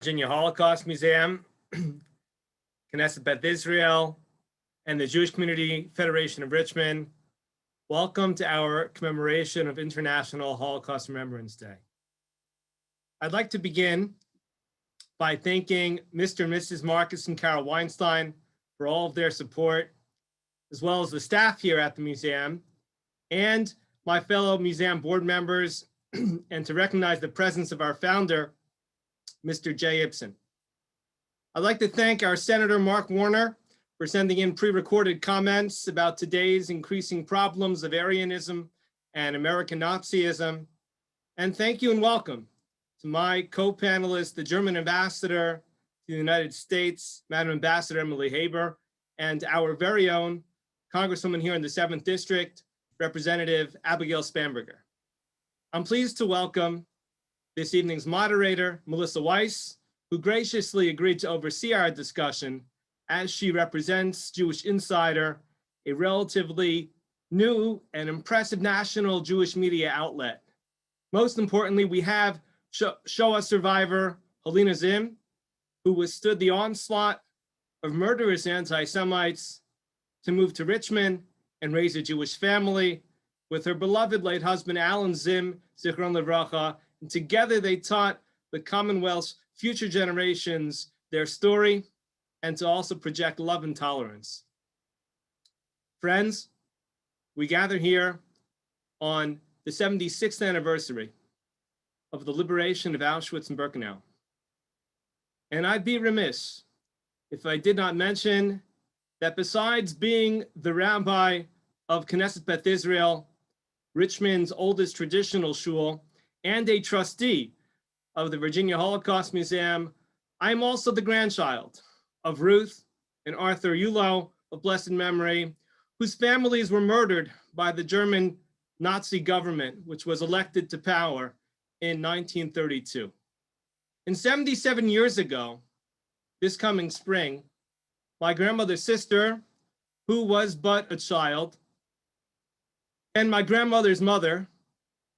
Virginia Holocaust Museum, Knesset Beth Israel, and the Jewish Community Federation of Richmond. Welcome to our commemoration of International Holocaust Remembrance Day. I'd like to begin by thanking Mr. and Mrs. Marcus and Carol Weinstein for all of their support, as well as the staff here at the museum and my fellow museum board members, and to recognize the presence of our founder, Mr. Jay Ibsen. I'd like to thank our Senator Mark Warner for sending in pre-recorded comments about today's increasing problems of Aryanism and American Nazism. And thank you and welcome to my co-panelist, the German ambassador to the United States, Madam Ambassador Emily Haber, and our very own Congresswoman here in the 7th District, Representative Abigail Spanberger. I'm pleased to welcome this evening's moderator, Melissa Weiss, who graciously agreed to oversee our discussion as she represents Jewish Insider, a relatively new and impressive national Jewish media outlet. Most importantly, we have Shoah survivor Helena Zim, who withstood the onslaught of murderous anti-Semites to move to Richmond and raise a Jewish family with her beloved late husband, Alan Zim, Zichron Livracha, and together they taught the Commonwealth's future generations their story and to also project love and tolerance. Friends, we gather here on the 76th anniversary of the liberation of Auschwitz and Birkenau. And I'd be remiss if I did not mention that besides being the rabbi of Knesset Beth Israel, Richmond's oldest traditional shul, and a trustee of the Virginia Holocaust Museum, I am also the grandchild of Ruth and Arthur Yulo of blessed memory, whose families were murdered by the German Nazi government, which was elected to power in 1932. And 77 years ago, this coming spring, my grandmother's sister, who was but a child, and my grandmother's mother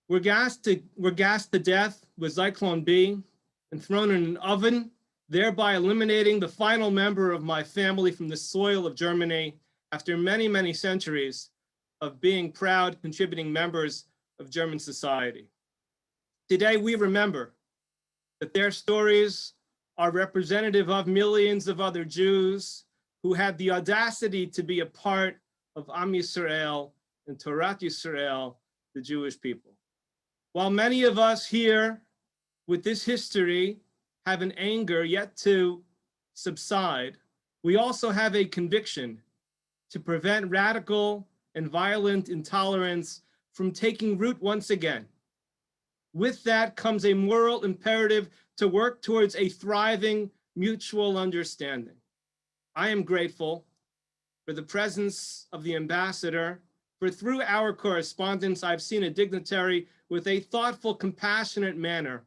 were gassed to death with Zyklon B and thrown in an oven, thereby eliminating the final member of my family from the soil of Germany after many, many centuries of being proud, contributing members of German society. Today, we remember that their stories are representative of millions of other Jews who had the audacity to be a part of Am Yisrael and Torat Yisrael, the Jewish people. While many of us here with this history have an anger yet to subside, we also have a conviction to prevent radical and violent intolerance from taking root once again. With that comes a moral imperative to work towards a thriving mutual understanding. I am grateful for the presence of the ambassador, for through our correspondence, I've seen a dignitary with a thoughtful, compassionate manner,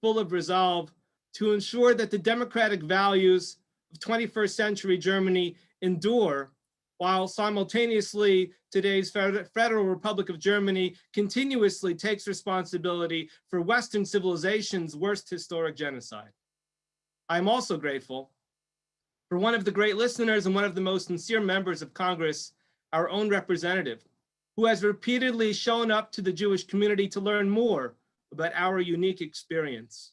full of resolve to ensure that the democratic values of 21st century Germany endure, while simultaneously today's Federal Republic of Germany continuously takes responsibility for Western civilization's worst historic genocide. I'm also grateful for one of the great listeners and one of the most sincere members of Congress, our own representative, who has repeatedly shown up to the Jewish community to learn more about our unique experience.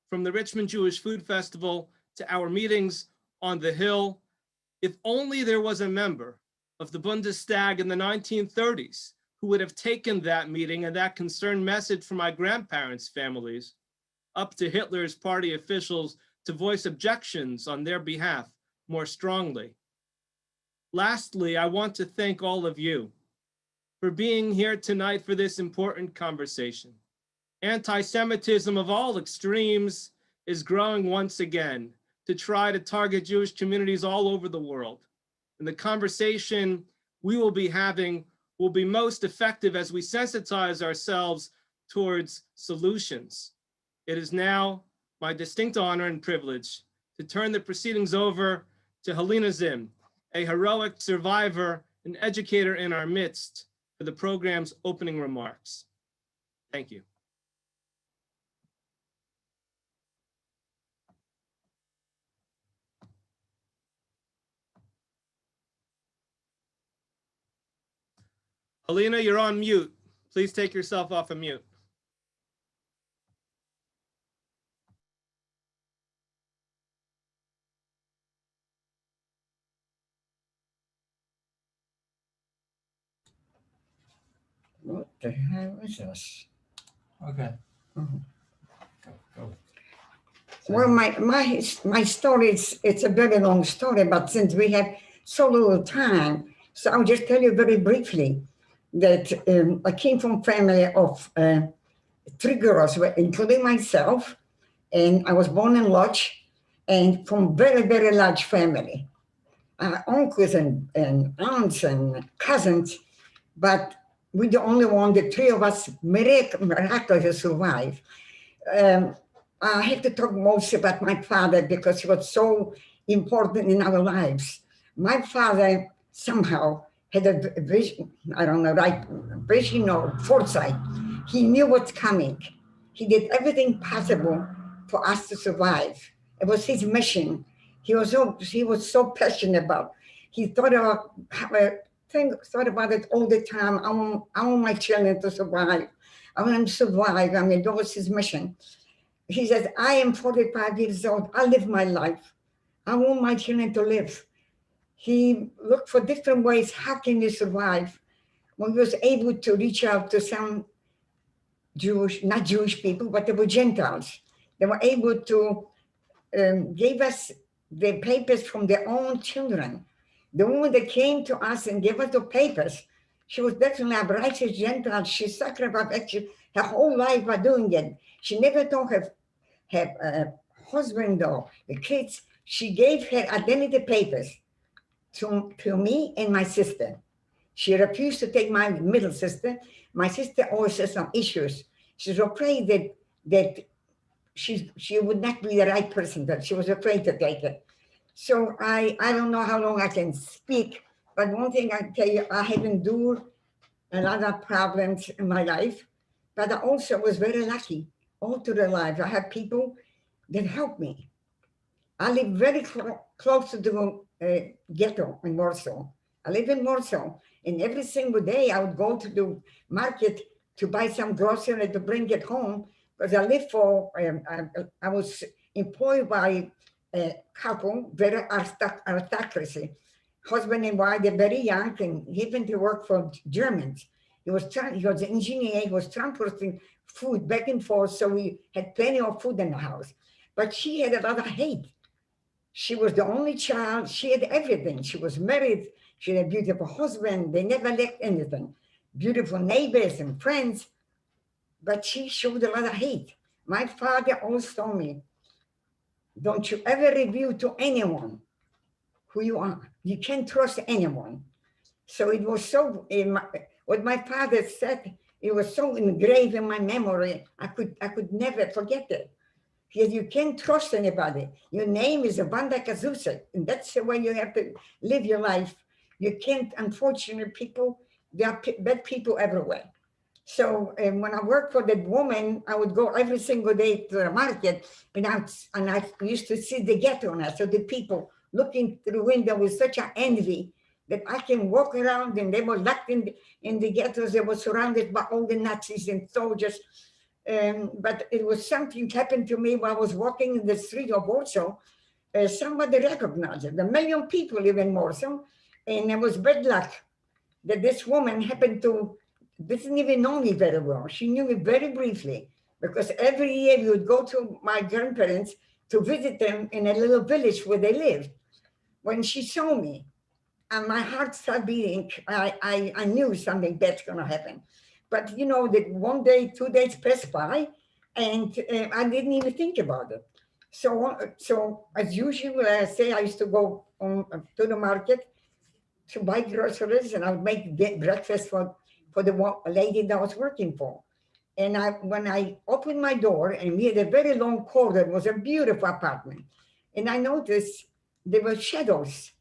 From the Richmond Jewish Food Festival to our meetings on the Hill, if only there was a member of the Bundestag in the 1930s who would have taken that meeting and that concerned message from my grandparents' families up to Hitler's party officials to voice objections on their behalf more strongly. Lastly, I want to thank all of you for being here tonight for this important conversation. Anti-Semitism of all extremes is growing once again to try to target Jewish communities all over the world. And the conversation we will be having will be most effective as we sensitize ourselves towards solutions. It is now my distinct honor and privilege to turn the proceedings over to Helena Zim, a heroic survivor and educator in our midst, for the program's opening remarks. Thank you. Alina, you're on mute. Please take yourself off of mute. What the hell is this? Okay. Oh. Go. Well, my story, it's a very long story, but since we have so little time, so I'll just tell you very briefly that I came from a family of 3 girls, including myself, and I was born in Lodge, and from very, very large family, uncles and aunts and cousins, but we're the only one, the 3 of us miraculously survived. I have to talk most about my father because he was so important in our lives. My father somehow had a vision, I don't know, right vision or foresight. He knew what's coming. He did everything possible for us to survive. It was his mission. He was so passionate about. He thought about it all the time. I want my children to survive. I want them to survive. I mean, that was his mission. He says, I am 45 years old. I live my life. I want my children to live. He looked for different ways. How can you survive? When he was able to reach out to some not Jewish people, but they were Gentiles. They were able to give us the papers from their own children. The woman that came to us and gave us the papers, she was definitely a righteous Gentile. She sacrificed actually her whole life by doing it. She never told her husband or the kids. She gave her identity papers to me and my sister. She refused to take my middle sister. My sister always has some issues. She's afraid that she would not be the right person, that she was afraid to take it. So I don't know how long I can speak, but one thing I tell you, I have endured a lot of problems in my life, but I also was very lucky all through the life. I have people that helped me. I live very close to the ghetto in Warsaw. I live in Warsaw, and every single day I would go to the market to buy some grocery to bring it home, because I live I was employed by a couple, very aristocracy. Husband and wife, they're very young, and he went to work for Germans. He was an engineer, he was transporting food back and forth, so we had plenty of food in the house. But she had a lot of hate. She was the only child. She had everything. She was married. She had a beautiful husband. They never lacked anything. Beautiful neighbors and friends. But she showed a lot of hate. My father always told me, don't you ever reveal to anyone who you are. You can't trust anyone. So it was so, what my father said, it was so engraved in my memory, I could never forget it. Because you can't trust anybody. Your name is Wanda Kazusek, and that's the way you have to live your life. You can't, unfortunately, there are bad people everywhere. So when I worked for that woman, I would go every single day to the market, and I used to see the ghetto on us. So the people looking through the window with such an envy that I can walk around, and they were locked in the ghettos. They were surrounded by all the Nazis and soldiers. But it was something happened to me while I was walking in the street of Warsaw. Somebody recognized it. 1 million people live in Warsaw, and it was bad luck that this woman happened to didn't even know me very well. She knew me very briefly, because every year we would go to my grandparents to visit them in a little village where they lived. When she saw me, and my heart started beating, I knew something bad's going to happen. But you know that 1 day, 2 days passed by, and I didn't even think about it. So as usual, I say I used to go to the market to buy groceries, and I would make breakfast for the lady that I was working for. And when I opened my door, and we had a very long corridor, it was a beautiful apartment, and I noticed there were shadows,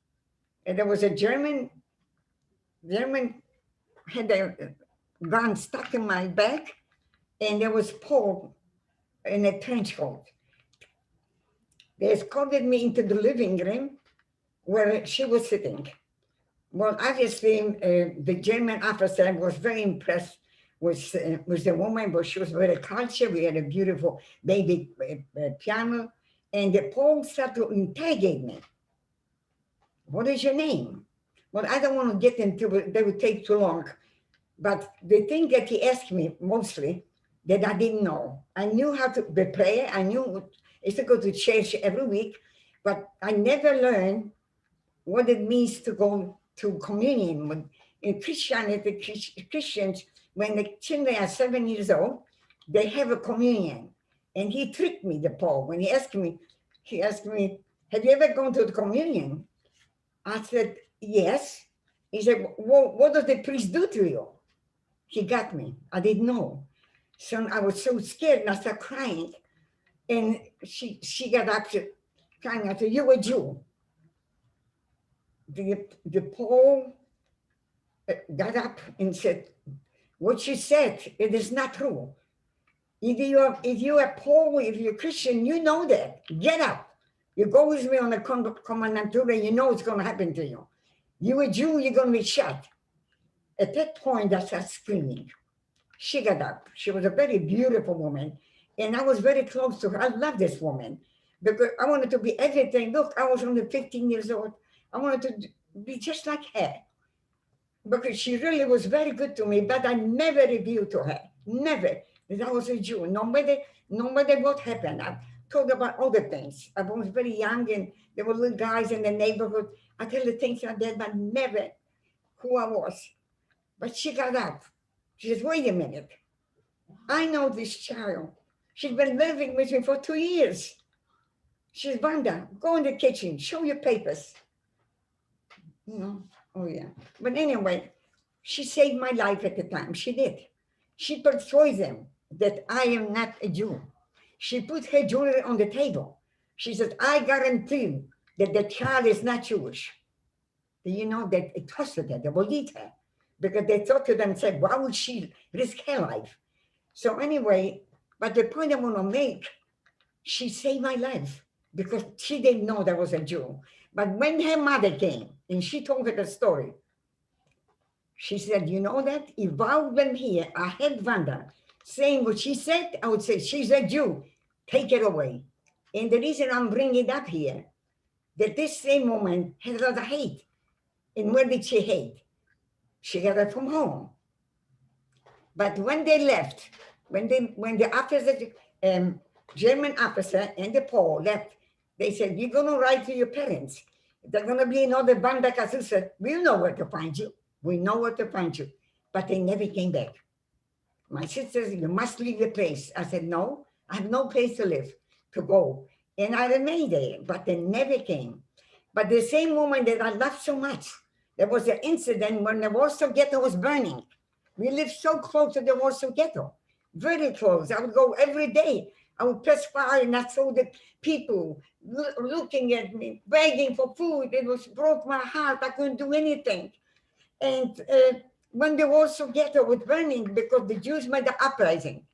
and there was a German had a gun stuck in my back, and there was Paul in a trench coat. They escorted me into the living room where she was sitting. Well, obviously, the German officer was very impressed with the woman, but she was very cultured. We had a beautiful baby piano, and the Pole started to interrogate me. What is your name? Well, I don't want to get into it, they would take too long. But the thing that he asked me mostly that I didn't know, I knew how to pray. I knew I used to go to church every week, but I never learned what it means to go to communion. In Christianity, Christians, when the children are 7 years old, they have a communion. And he tricked me, the Pope, when he asked me, have you ever gone to the communion? I said, yes. He said, well, what does the priest do to you? He got me. I didn't know. So I was so scared and I started crying. And she got up to crying. I said, you're a Jew. The Pope got up and said, what you said, it is not true. If you're a Pole, if you're Christian, you know that. Get up. You go with me on the commandantura, you know it's going to happen to you. You're a Jew, you're going to be shot. At that point, I started screaming. She got up. She was a very beautiful woman. And I was very close to her. I love this woman because I wanted to be everything. Look, I was only 15 years old. I wanted to be just like her because she really was very good to me, but I never revealed to her, never, that I was a Jew. No matter what happened. I talked about other things. I was very young and there were little guys in the neighborhood. I tell the things like that, but never who I was. But she got up. She says, wait a minute. I know this child. She's been living with me for 2 years. She says, Wanda, go in the kitchen, show your papers. You know, oh yeah. But anyway, she saved my life at the time. She did. She persuaded them that I am not a Jew. She put her jewelry on the table. She said, I guarantee you that the child is not Jewish. You know, that it trusted her, they believed her, because they thought to themselves, why would she risk her life? So anyway, but the point I want to make, she saved my life because she didn't know that I was a Jew. But when her mother came and she told her the story, she said, you know that if I would been here, I had Wanda saying what she said, I would say, she's a Jew, take her away. And the reason I'm bringing it up here, that this same woman had a lot of hate. And where did she hate? She got it from home. But when they left, when the officer, German officer and the Pole left, they said, you're going to write to your parents. They're going to be another Banda Casusa. We know where to find you. We know where to find you. But they never came back. My sister said, you must leave the place. I said, no, I have no place to live, to go. And I remained there, but they never came. But the same woman that I loved so much, there was an incident when the Warsaw Ghetto was burning. We lived so close to the Warsaw Ghetto, very close. I would go every day. I would press fire and I saw the people looking at me, begging for food. It broke my heart. I couldn't do anything. And when the Warsaw Ghetto was burning, because the Jews made the uprising,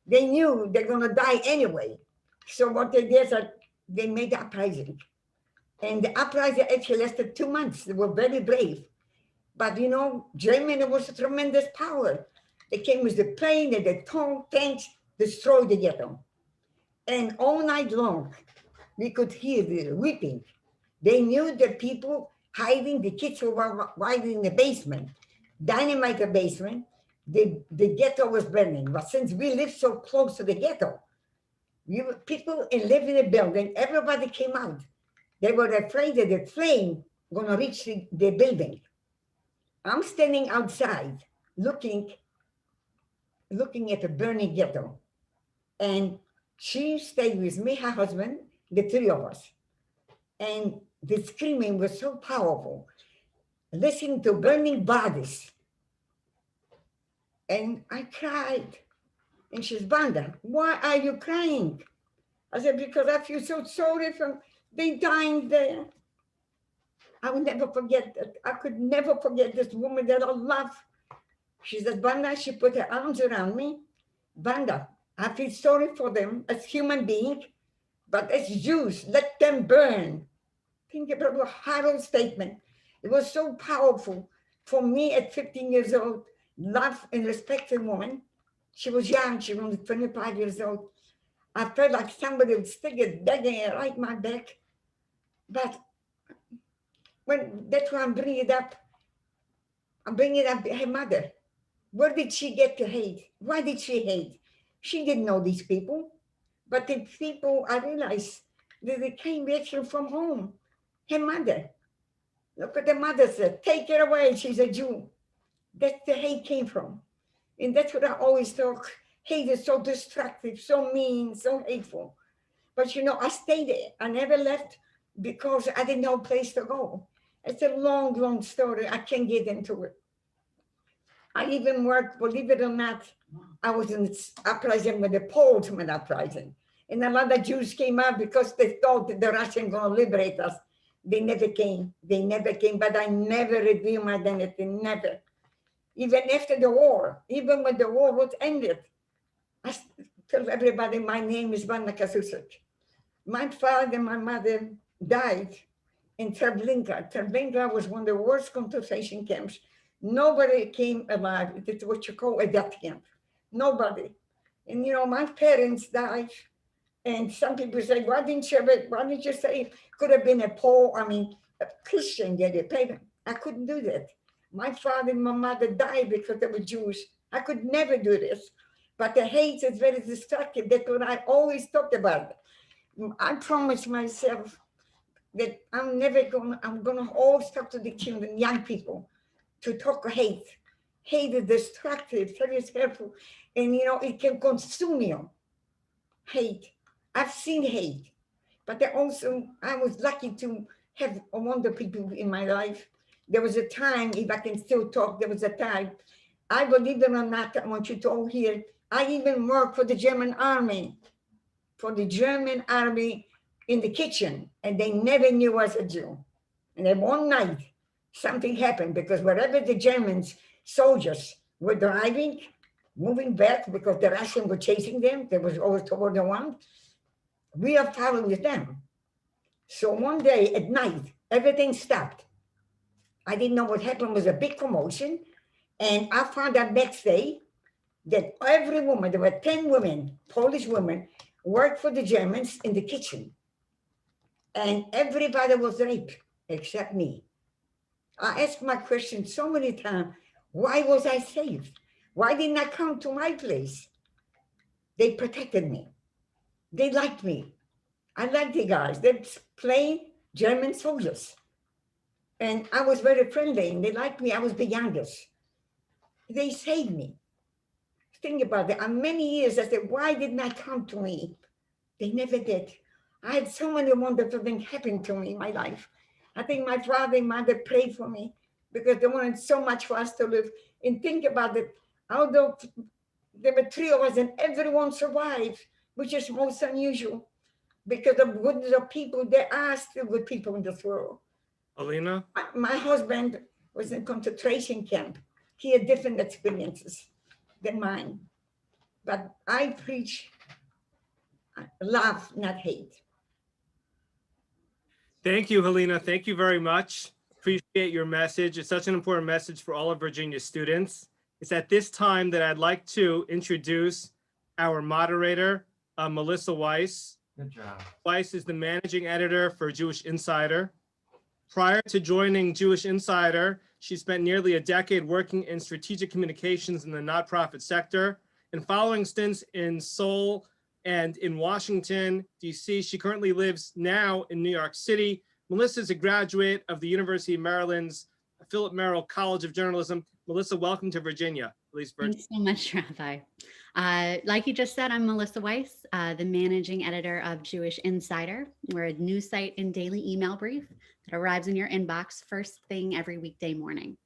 they knew they're going to die anyway. So what they did is they made the uprising. And the uprising actually lasted 2 months. They were very brave. But you know, Germany was a tremendous power. They came with the plane and the tanks, destroyed the ghetto. And all night long, we could hear the weeping. They knew the people hiding, the kids were hiding in the basement, dynamite the basement. The ghetto was burning. But since we lived so close to the ghetto, people lived in the building, everybody came out. They were afraid that the flame was going to reach the building. I'm standing outside looking at the burning ghetto. And she stayed with me, her husband, the three of us. And the screaming was so powerful, listening to burning bodies. And I cried. And she said, Wanda, why are you crying? I said, because I feel so sorry for they dying there. I will never forget that. I could never forget this woman that I love. She said, Wanda, she put her arms around me. Wanda, I feel sorry for them as human beings, but as Jews, let them burn. Think about a horrible statement. It was so powerful for me at 15 years old, love and respect a woman. She was young, she was only 25 years old. I felt like somebody would stick a dagger right in my back. But when that's why I'm bringing up her mother. Where did she get to hate? Why did she hate? She didn't know these people. But the people, I realized that they came reaction from home. Her mother. Look what the mother said, take her away, she's a Jew. That's the hate came from. And that's what I always talk. Hate is so destructive, so mean, so hateful. But I stayed there. I never left because I didn't know a place to go. It's a long, long story. I can't get into it. I even worked, believe it or not, I was in uprising with the Poles when uprising. And a lot of Jews came out because they thought that the Russians going to liberate us. They never came. They never came. But I never revealed my identity, never. Even after the war, even when the war was ended, I tell everybody my name is Vanna Kasusik. My father and my mother died in Treblinka. Treblinka was one of the worst concentration camps. Nobody came alive. It's what you call a death camp. Nobody. And my parents died. And some people say, why didn't you say it could have been a Christian did it? I couldn't do that. My father and my mother died because they were Jews. I could never do this. But the hate is very destructive. That's what I always talked about. I promised myself that I'm gonna always talk to the children, young people, to talk hate. Hate is destructive, very hurtful, and it can consume you. Hate. I've seen hate, but I was lucky to have wonderful people in my life. There was a time, if I can still talk, there was a time, I believe it or not, I want you to all hear, I even worked for the German army, in the kitchen, and they never knew I was a Jew. And then one night, something happened because wherever the Germans soldiers were driving, moving back because the Russians were chasing them, there was always toward the one, we are following them. So one day at night, everything stopped. I didn't know what happened. It was a big commotion. And I found out next day that every woman, there were 10 women, Polish women, worked for the Germans in the kitchen. And everybody was raped except me. I asked my question so many times, why was I saved? Why didn't I come to my place? They protected me. They liked me. I liked the guys. They're plain German soldiers. And I was very friendly and they liked me. I was the youngest. They saved me. Think about it. And many years I said, why didn't I come to me? They never did. I had so many wonderful things happen to me in my life. I think my father and mother prayed for me because they wanted so much for us to live. And think about it, although there were 3 of us and everyone survived, which is most unusual because of goodness of people. There are still good people in this world. Alina? My husband was in concentration camp. He had different experiences than mine. But I preach love, not hate. Thank you, Helena. Thank you very much. Appreciate your message. It's such an important message for all of Virginia students. It's at this time that I'd like to introduce our moderator, Melissa Weiss. Good job. Weiss is the managing editor for Jewish Insider. Prior to joining Jewish Insider, she spent nearly a decade working in strategic communications in the nonprofit sector. And following stints in Seoul and in Washington, D.C., she currently lives now in New York City. Melissa is a graduate of the University of Maryland's Philip Merrill College of Journalism. Melissa, welcome to Virginia, at least Thanks so much, Rabbi. Like you just said, I'm Melissa Weiss, the managing editor of Jewish Insider. We're a news site and daily email brief that arrives in your inbox first thing every weekday morning.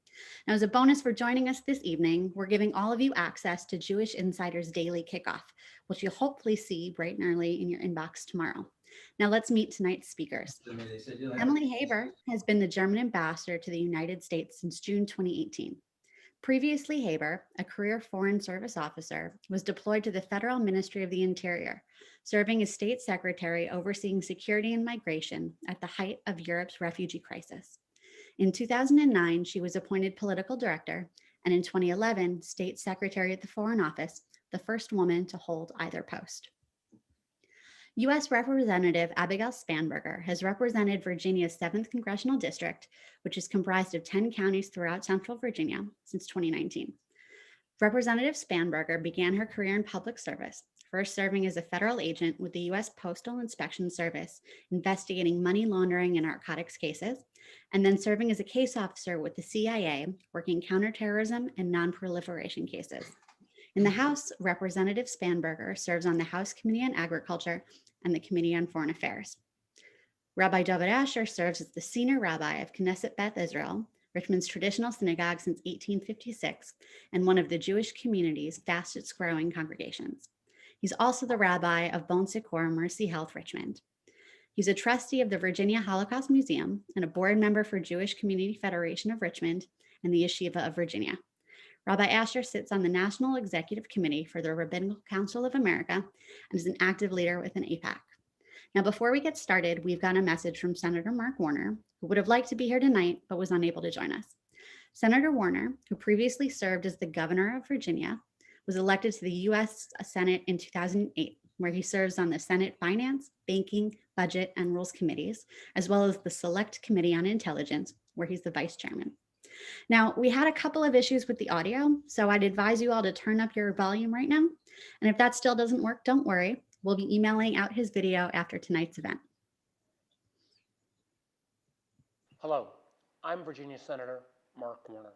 Now, as a bonus for joining us this evening, we're giving all of you access to Jewish Insider's daily kickoff, which you'll hopefully see bright and early in your inbox tomorrow. Now let's meet tonight's speakers. Emily Haber has been the German ambassador to the United States since June 2018. Previously, Haber, a career Foreign Service officer, was deployed to the Federal Ministry of the Interior, serving as state secretary overseeing security and migration at the height of Europe's refugee crisis. In 2009, she was appointed political director, and in 2011, state secretary at the Foreign Office, the first woman to hold either post. U.S. Representative Abigail Spanberger has represented Virginia's 7th Congressional District, which is comprised of 10 counties throughout Central Virginia, since 2019. Representative Spanberger began her career in public service, first serving as a federal agent with the U.S. Postal Inspection Service, investigating money laundering and narcotics cases, and then serving as a case officer with the CIA, working counterterrorism and non-proliferation cases. In the House, Representative Spanberger serves on the House Committee on Agriculture and the Committee on Foreign Affairs. Rabbi David Asher serves as the senior rabbi of Knesset Beth Israel, Richmond's traditional synagogue since 1856, and one of the Jewish community's fastest growing congregations. He's also the rabbi of Bon Secours Mercy Health Richmond. He's a trustee of the Virginia Holocaust Museum and a board member for Jewish Community Federation of Richmond and the Yeshiva of Virginia. Rabbi Asher sits on the National Executive Committee for the Rabbinical Council of America and is an active leader within AIPAC. Now, before we get started, we've got a message from Senator Mark Warner, who would have liked to be here tonight, but was unable to join us. Senator Warner, who previously served as the governor of Virginia, was elected to the U.S. Senate in 2008, where he serves on the Senate Finance, Banking, Budget, and Rules Committees, as well as the Select Committee on Intelligence, where he's the vice chairman. Now, we had a couple of issues with the audio, so I'd advise you all to turn up your volume right now. And if that still doesn't work, don't worry. We'll be emailing out his video after tonight's event. Hello, I'm Virginia Senator Mark Warner,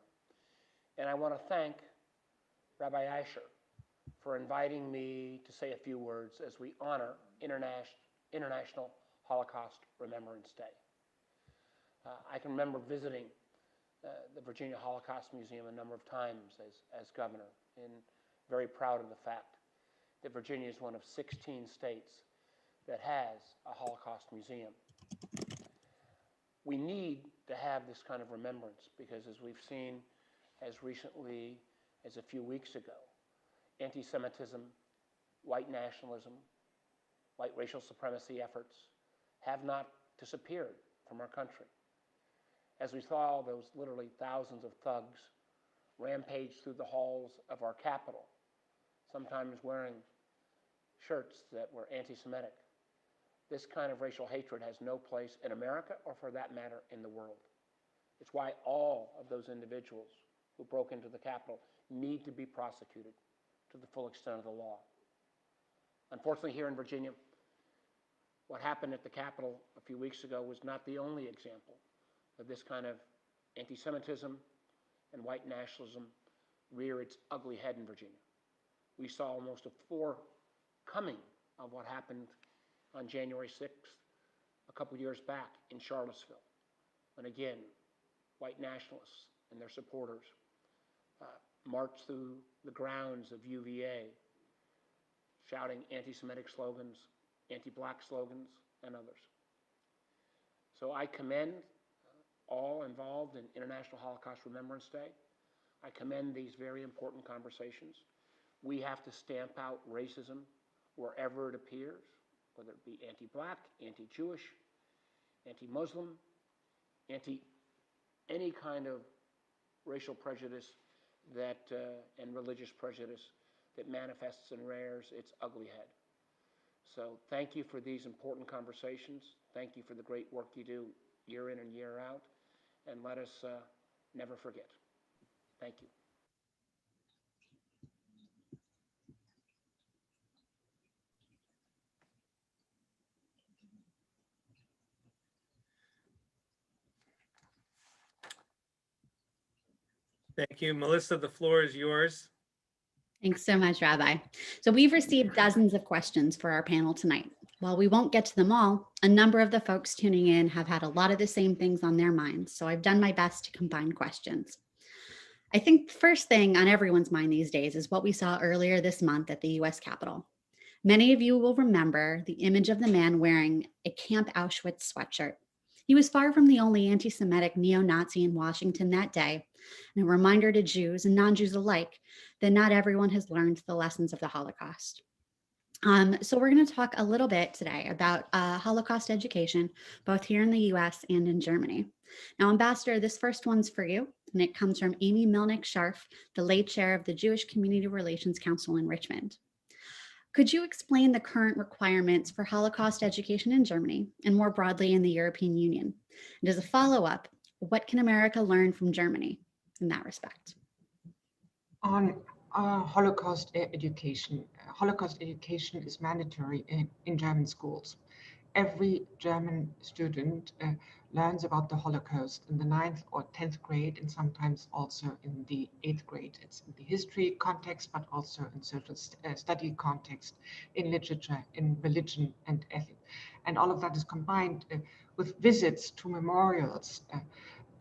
and I want to thank Rabbi Asher for inviting me to say a few words as we honor International Holocaust Remembrance Day. I can remember visiting the Virginia Holocaust Museum a number of times as governor, and very proud of the fact that Virginia is one of 16 states that has a Holocaust museum. We need to have this kind of remembrance because, as we've seen as recently as a few weeks ago, anti-Semitism, white nationalism, white racial supremacy efforts have not disappeared from our country. As we saw those literally thousands of thugs rampage through the halls of our capital, sometimes wearing shirts that were anti-Semitic. This kind of racial hatred has no place in America, or for that matter, in the world. It's why all of those individuals who broke into the Capitol need to be prosecuted to the full extent of the law. Unfortunately, here in Virginia, what happened at the Capitol a few weeks ago was not the only example of this kind of anti-Semitism and white nationalism rear its ugly head in Virginia. We saw almost a forecoming of what happened on January 6th, a couple years back in Charlottesville, when again, white nationalists and their supporters marched through the grounds of UVA, shouting anti-Semitic slogans, anti-Black slogans, and others. So I commend all involved in International Holocaust Remembrance Day. I commend these very important conversations. We have to stamp out racism wherever it appears, whether it be anti-Black, anti-Jewish, anti-Muslim, any kind of racial prejudice that and religious prejudice that manifests and rears its ugly head. So thank you for these important conversations. Thank you for the great work you do year in and year out. And let us never forget. Thank you. Thank you. Melissa, the floor is yours. Thanks so much, Rabbi. So we've received dozens of questions for our panel tonight. While we won't get to them all, a number of the folks tuning in have had a lot of the same things on their minds, so I've done my best to combine questions. I think the first thing on everyone's mind these days is what we saw earlier this month at the US Capitol. Many of you will remember the image of the man wearing a Camp Auschwitz sweatshirt. He was far from the only anti-Semitic neo-Nazi in Washington that day, and a reminder to Jews and non-Jews alike that not everyone has learned the lessons of the Holocaust. So we're going to talk a little bit today about Holocaust education, both here in the US and in Germany. Now, Ambassador, this first one's for you, and it comes from Amy Milnick-Scharf, the late chair of the Jewish Community Relations Council in Richmond. Could you explain the current requirements for Holocaust education in Germany and more broadly in the European Union? And as a follow-up, what can America learn from Germany in that respect? On Holocaust education. Holocaust education is mandatory in German schools. Every German student learns about the Holocaust in the 9th or 10th grade, and sometimes also in the 8th grade. It's in the history context, but also in social study context, in literature, in religion and ethics. And all of that is combined with visits to memorials,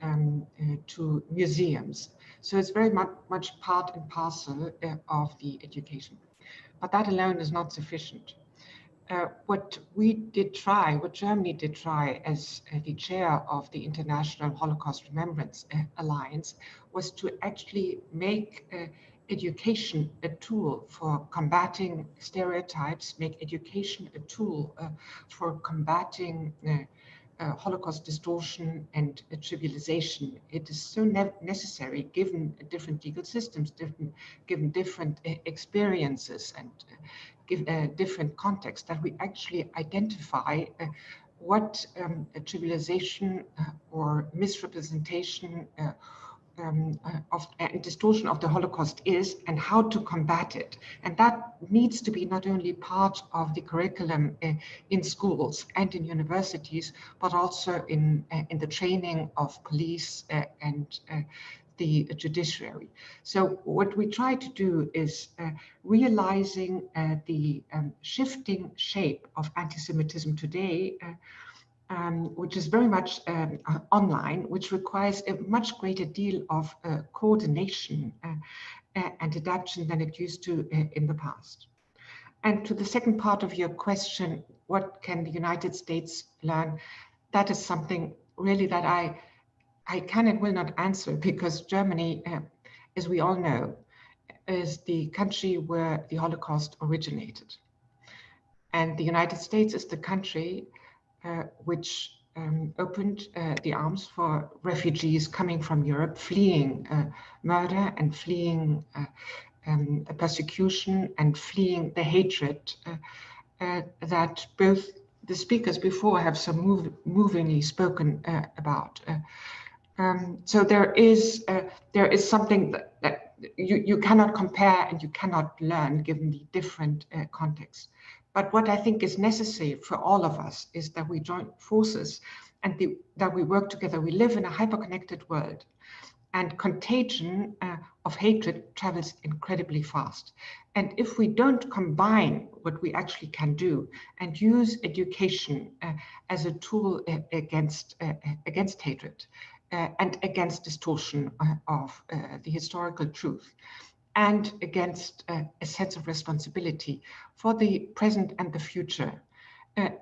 to museums. So it's very much part and parcel of the education. But that alone is not sufficient. What Germany did try as the chair of the International Holocaust Remembrance Alliance, was to actually make education a tool for combating stereotypes, make education a tool for combating Holocaust distortion and trivialization. It is so necessary given different legal systems, given different experiences and different contexts, that we actually identify what trivialization or misrepresentation of distortion of the Holocaust is and how to combat it. And that needs to be not only part of the curriculum in schools and in universities, but also in the training of police and the judiciary. So what we try to do is realizing the shifting shape of anti-Semitism today, which is very much online, which requires a much greater deal of coordination and adaptation than it used to in the past. And to the second part of your question, what can the United States learn? That is something really that I can and will not answer, because Germany, as we all know, is the country where the Holocaust originated. And the United States is the country which opened the arms for refugees coming from Europe, fleeing murder and fleeing persecution and fleeing the hatred that both the speakers before have so movingly spoken about. So there is something that you cannot compare and you cannot learn given the different contexts. But what I think is necessary for all of us is that we join forces and that we work together. We live in a hyper-connected world, and contagion of hatred travels incredibly fast. And if we don't combine what we actually can do and use education as a tool against hatred and against distortion of the historical truth, and against a sense of responsibility for the present and the future,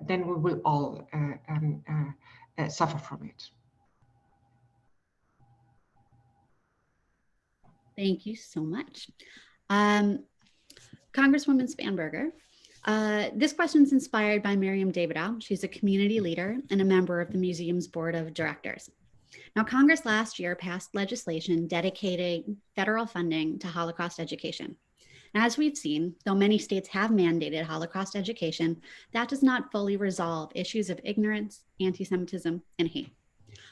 then we will all suffer from it. Thank you so much. Congresswoman Spanberger, this question is inspired by Miriam Davidow. She's a community leader and a member of the museum's board of directors. Now, Congress last year passed legislation dedicating federal funding to Holocaust education. As we've seen, though many states have mandated Holocaust education, that does not fully resolve issues of ignorance, anti-Semitism, and hate.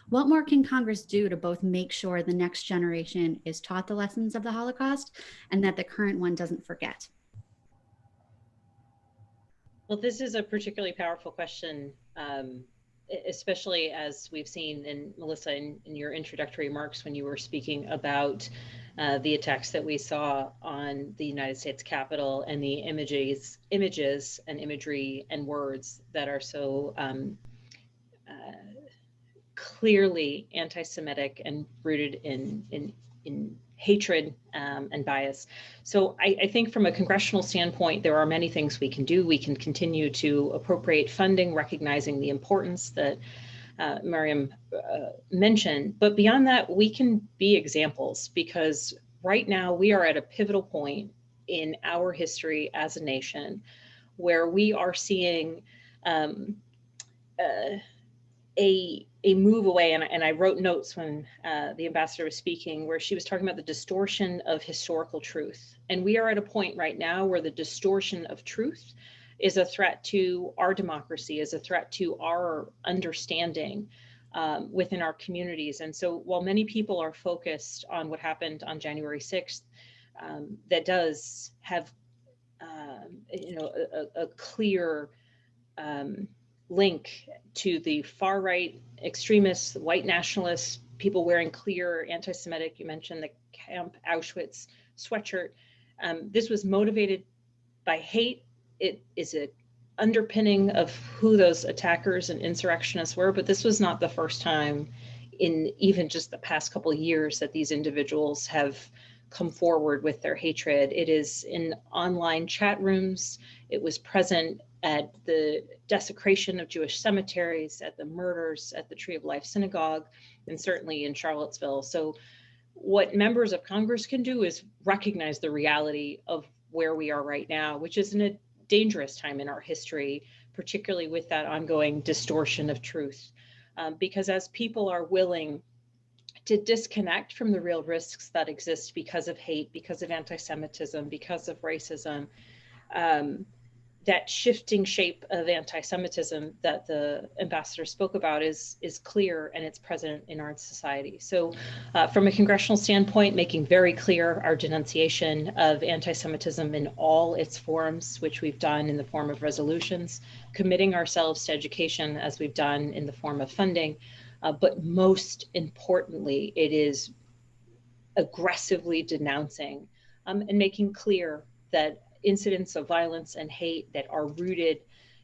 What more can Congress do to both make sure the next generation is taught the lessons of the Holocaust and that the current one doesn't forget? Well, this is a particularly powerful question, especially as we've seen in Melissa in your introductory remarks when you were speaking about the attacks that we saw on the United States Capitol and the images and imagery and words that are so clearly anti-Semitic and rooted in hatred and bias. So I think from a congressional standpoint, there are many things we can do. We can continue to appropriate funding, recognizing the importance that Miriam mentioned. But beyond that, we can be examples, because right now we are at a pivotal point in our history as a nation where we are seeing uh, a move away, and I wrote notes when the ambassador was speaking, where she was talking about the distortion of historical truth. And we are at a point right now where the distortion of truth is a threat to our democracy, is a threat to our understanding within our communities. And so while many people are focused on what happened on January 6th, that does have a clear link to the far right extremists, white nationalists, people wearing clear anti-Semitic. You mentioned the Camp Auschwitz sweatshirt. This was motivated by hate. It is an underpinning of who those attackers and insurrectionists were, but this was not the first time in even just the past couple of years that these individuals have come forward with their hatred. It is in online chat rooms. It was present at the desecration of Jewish cemeteries, at the murders at the Tree of Life Synagogue, and certainly in Charlottesville. So what members of Congress can do is recognize the reality of where we are right now, which is in a dangerous time in our history, particularly with that ongoing distortion of truth. Because as people are willing to disconnect from the real risks that exist because of hate, because of anti-Semitism, because of racism, that shifting shape of anti-Semitism that the ambassador spoke about is clear, and it's present in our society. So from a congressional standpoint, making very clear our denunciation of anti-Semitism in all its forms, which we've done in the form of resolutions, committing ourselves to education as we've done in the form of funding, but most importantly, it is aggressively denouncing and making clear that incidents of violence and hate that are rooted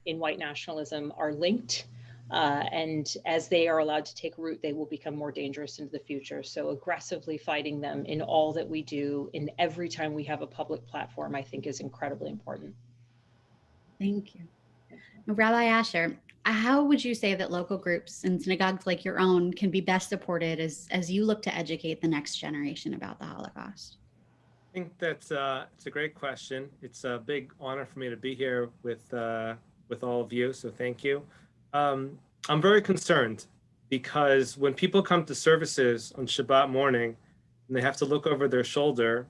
in white nationalism are linked. And as they are allowed to take root, they will become more dangerous into the future. So aggressively fighting them in all that we do, in every time we have a public platform, I think is incredibly important. Thank you. Rabbi Asher, how would you say that local groups and synagogues like your own can be best supported as you look to educate the next generation about the Holocaust? I think that's it's a great question. It's a big honor for me to be here with all of you. So thank you. I'm very concerned because when people come to services on Shabbat morning and they have to look over their shoulder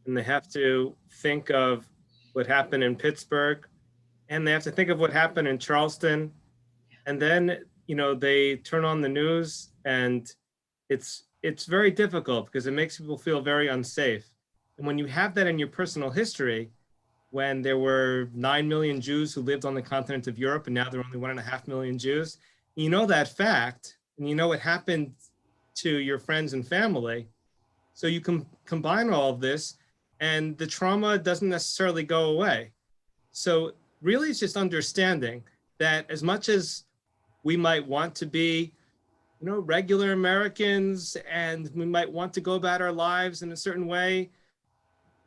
and they have to think of what happened in Pittsburgh and they have to think of what happened in Charleston, and then they turn on the news and it's very difficult because it makes people feel very unsafe. And when you have that in your personal history, when there were 9 million Jews who lived on the continent of Europe, and now there are only 1.5 million Jews, you know that fact, and you know what happened to your friends and family. So you can combine all of this, and the trauma doesn't necessarily go away. So really, it's just understanding that as much as we might want to be regular Americans, and we might want to go about our lives in a certain way,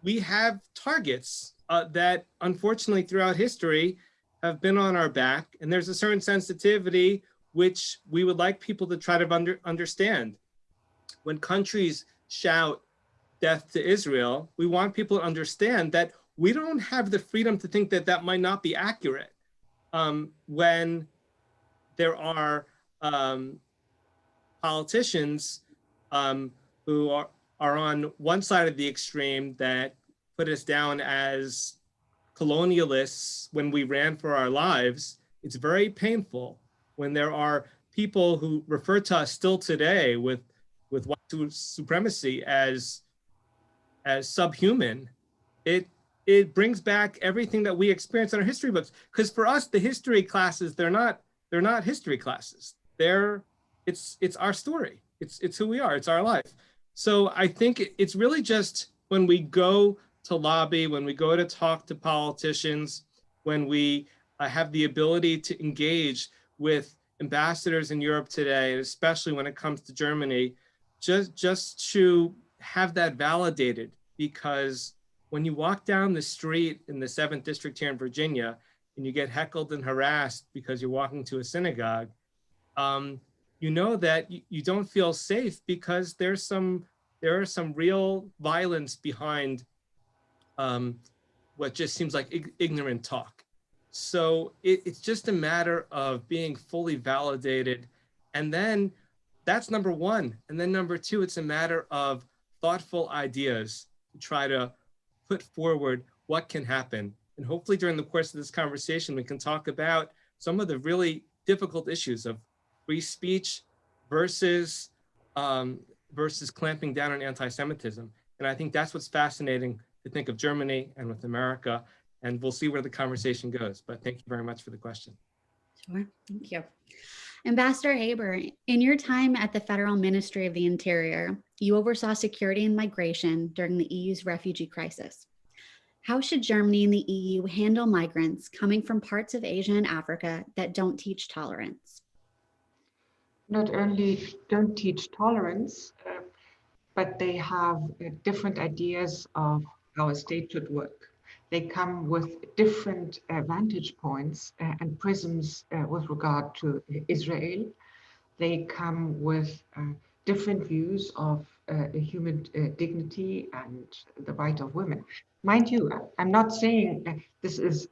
we have targets that unfortunately throughout history have been on our back. And there's a certain sensitivity which we would like people to try to understand. When countries shout death to Israel, we want people to understand that we don't have the freedom to think that that might not be accurate. When there are politicians who are on one side of the extreme that put us down as colonialists when we ran for our lives, it's very painful. When there are people who refer to us still today with white supremacy as subhuman, it brings back everything that we experienced in our history books. Because for us, the history classes, they're not history classes. It's our story. It's who we are. It's our life. So I think it's really just when we go to lobby, when we go to talk to politicians, when we have the ability to engage with ambassadors in Europe today, and especially when it comes to Germany, just to have that validated. Because when you walk down the street in the 7th District here in Virginia and you get heckled and harassed because you're walking to a synagogue, you know that you don't feel safe because there is some real violence behind what just seems like ignorant talk. So it's just a matter of being fully validated. And then that's number one. And then number two, it's a matter of thoughtful ideas to try to put forward what can happen. And hopefully during the course of this conversation, we can talk about some of the really difficult issues of free speech versus, versus clamping down on anti-Semitism. And I think that's what's fascinating to think of Germany and with America. And we'll see where the conversation goes. But thank you very much for the question. Sure, thank you. Ambassador Haber, in your time at the Federal Ministry of the Interior, you oversaw security and migration during the EU's refugee crisis. How should Germany and the EU handle migrants coming from parts of Asia and Africa that don't teach tolerance? Not only don't teach tolerance, but they have different ideas of how a state should work. They come with different vantage points and prisms with regard to Israel. They come with different views of human dignity and the right of women. Mind you, I'm not saying this is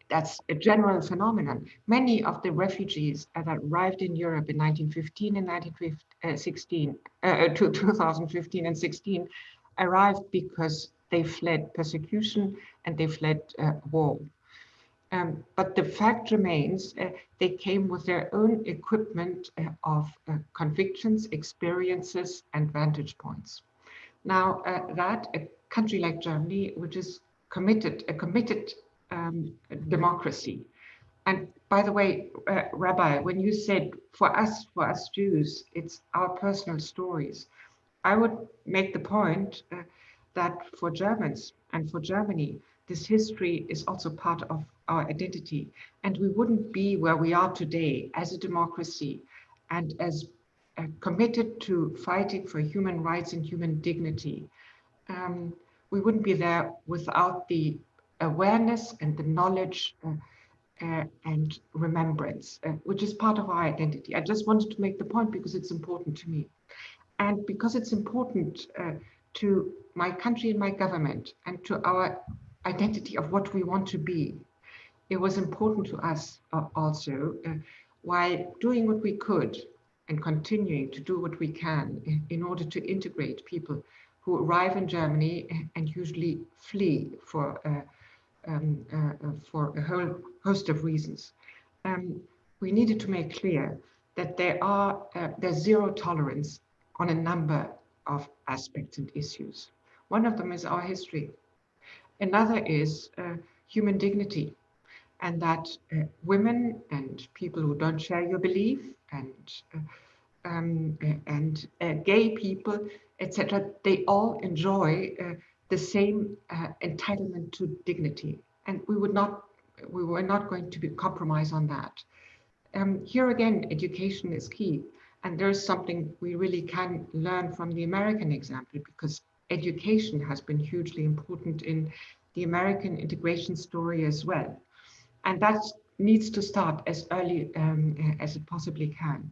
that's a general phenomenon. Many of the refugees that arrived in Europe in 1915 and 2015 and 16 arrived because they fled persecution and they fled war. But the fact remains, they came with their own equipment of convictions, experiences, and vantage points. Now, that a country like Germany, which is a committed democracy, and by the way, Rabbi, when you said for us Jews, it's our personal stories, I would make the point that for Germans and for Germany, this history is also part of our identity. And we wouldn't be where we are today as a democracy and as committed to fighting for human rights and human dignity. We wouldn't be there without the awareness and the knowledge and remembrance, which is part of our identity. I just wanted to make the point because it's important to me. And because it's important to my country and my government and to our identity of what we want to be, it was important to us also, while doing what we could and continuing to do what we can in order to integrate people who arrive in Germany and usually flee for a whole host of reasons. We needed to make clear that there's zero tolerance on a number of aspects and issues. One of them is our history. Another is human dignity, and that women and people who don't share your belief and gay people, etc., they all enjoy the same entitlement to dignity, and we were not going to compromise on that. Here again, education is key. And there's something we really can learn from the American example, because education has been hugely important in the American integration story as well. And that needs to start as early as it possibly can.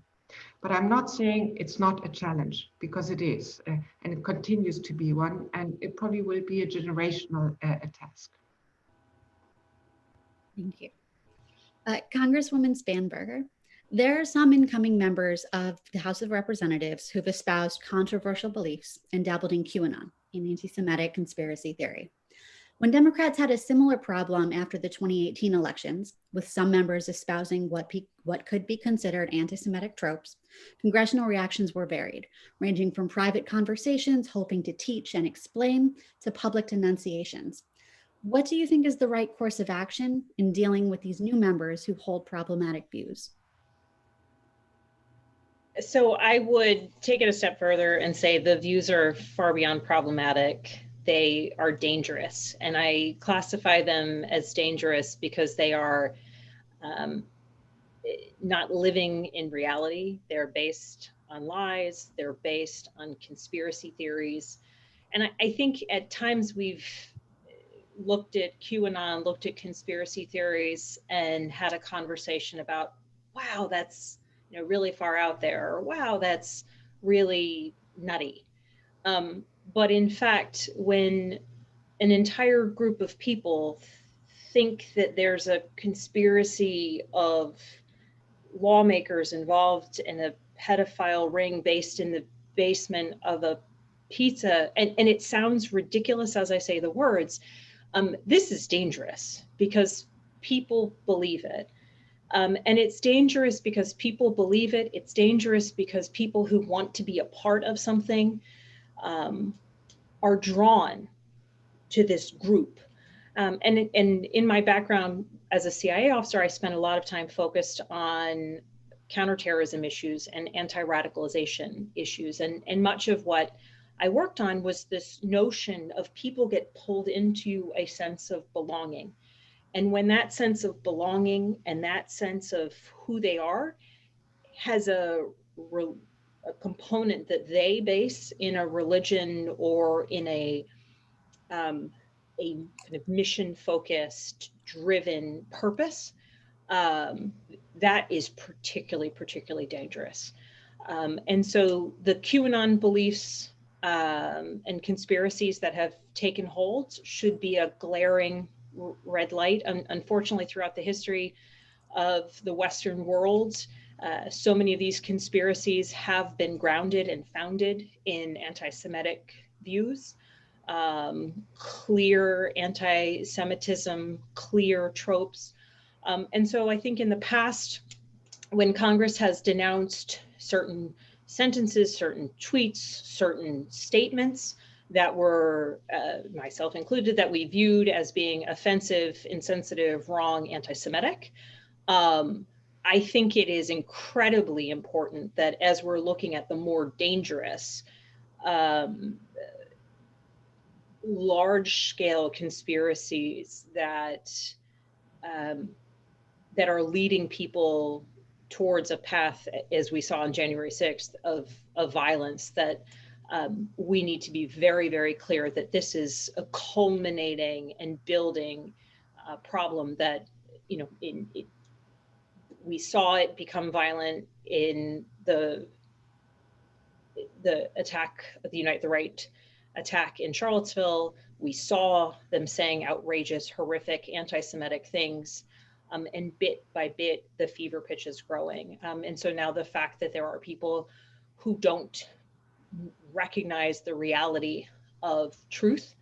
But I'm not saying it's not a challenge, because it is, and it continues to be one, and it probably will be a generational task. Thank you. Congresswoman Spanberger, there are some incoming members of the House of Representatives who've espoused controversial beliefs and dabbled in QAnon, an anti-Semitic conspiracy theory. When Democrats had a similar problem after the 2018 elections, with some members espousing what could be considered anti-Semitic tropes, congressional reactions were varied, ranging from private conversations hoping to teach and explain to public denunciations. What do you think is the right course of action in dealing with these new members who hold problematic views? So I would take it a step further and say the views are far beyond problematic. They are dangerous, and I classify them as dangerous because they are not living in reality. They're based on lies. They're based on conspiracy theories. And I think at times we've looked at QAnon, looked at conspiracy theories, and had a conversation about, wow, that's really far out there, or wow, that's really nutty. But in fact, when an entire group of people think that there's a conspiracy of lawmakers involved in a pedophile ring based in the basement of a pizza, and it sounds ridiculous as I say the words, this is dangerous because people believe it. And it's dangerous because people believe it. It's dangerous because people who want to be a part of something are drawn to this group. And in my background as a CIA officer, I spent a lot of time focused on counterterrorism issues and anti-radicalization issues. And much of what I worked on was this notion of people get pulled into a sense of belonging. And when that sense of belonging and that sense of who they are has a component that they base in a religion or in a kind of mission-focused, driven purpose, that is particularly dangerous. And so the QAnon beliefs and conspiracies that have taken hold should be a glaring red light. Unfortunately, throughout the history of the Western world, so many of these conspiracies have been grounded and founded in anti-Semitic views, clear anti-Semitism, clear tropes. And so I think in the past, when Congress has denounced certain sentences, certain tweets, certain statements that were, myself included, that we viewed as being offensive, insensitive, wrong, anti-Semitic, I think it is incredibly important that as we're looking at the more dangerous, large-scale conspiracies that that are leading people towards a path, as we saw on January 6th, of violence, that we need to be very clear that this is a culminating and building problem that, you know, we saw it become violent in the attack of the Unite the Right attack in Charlottesville. We saw them saying outrageous, horrific, anti-Semitic things. And bit by bit, the fever pitch is growing. And so now the fact that there are people who don't recognize the reality of truth,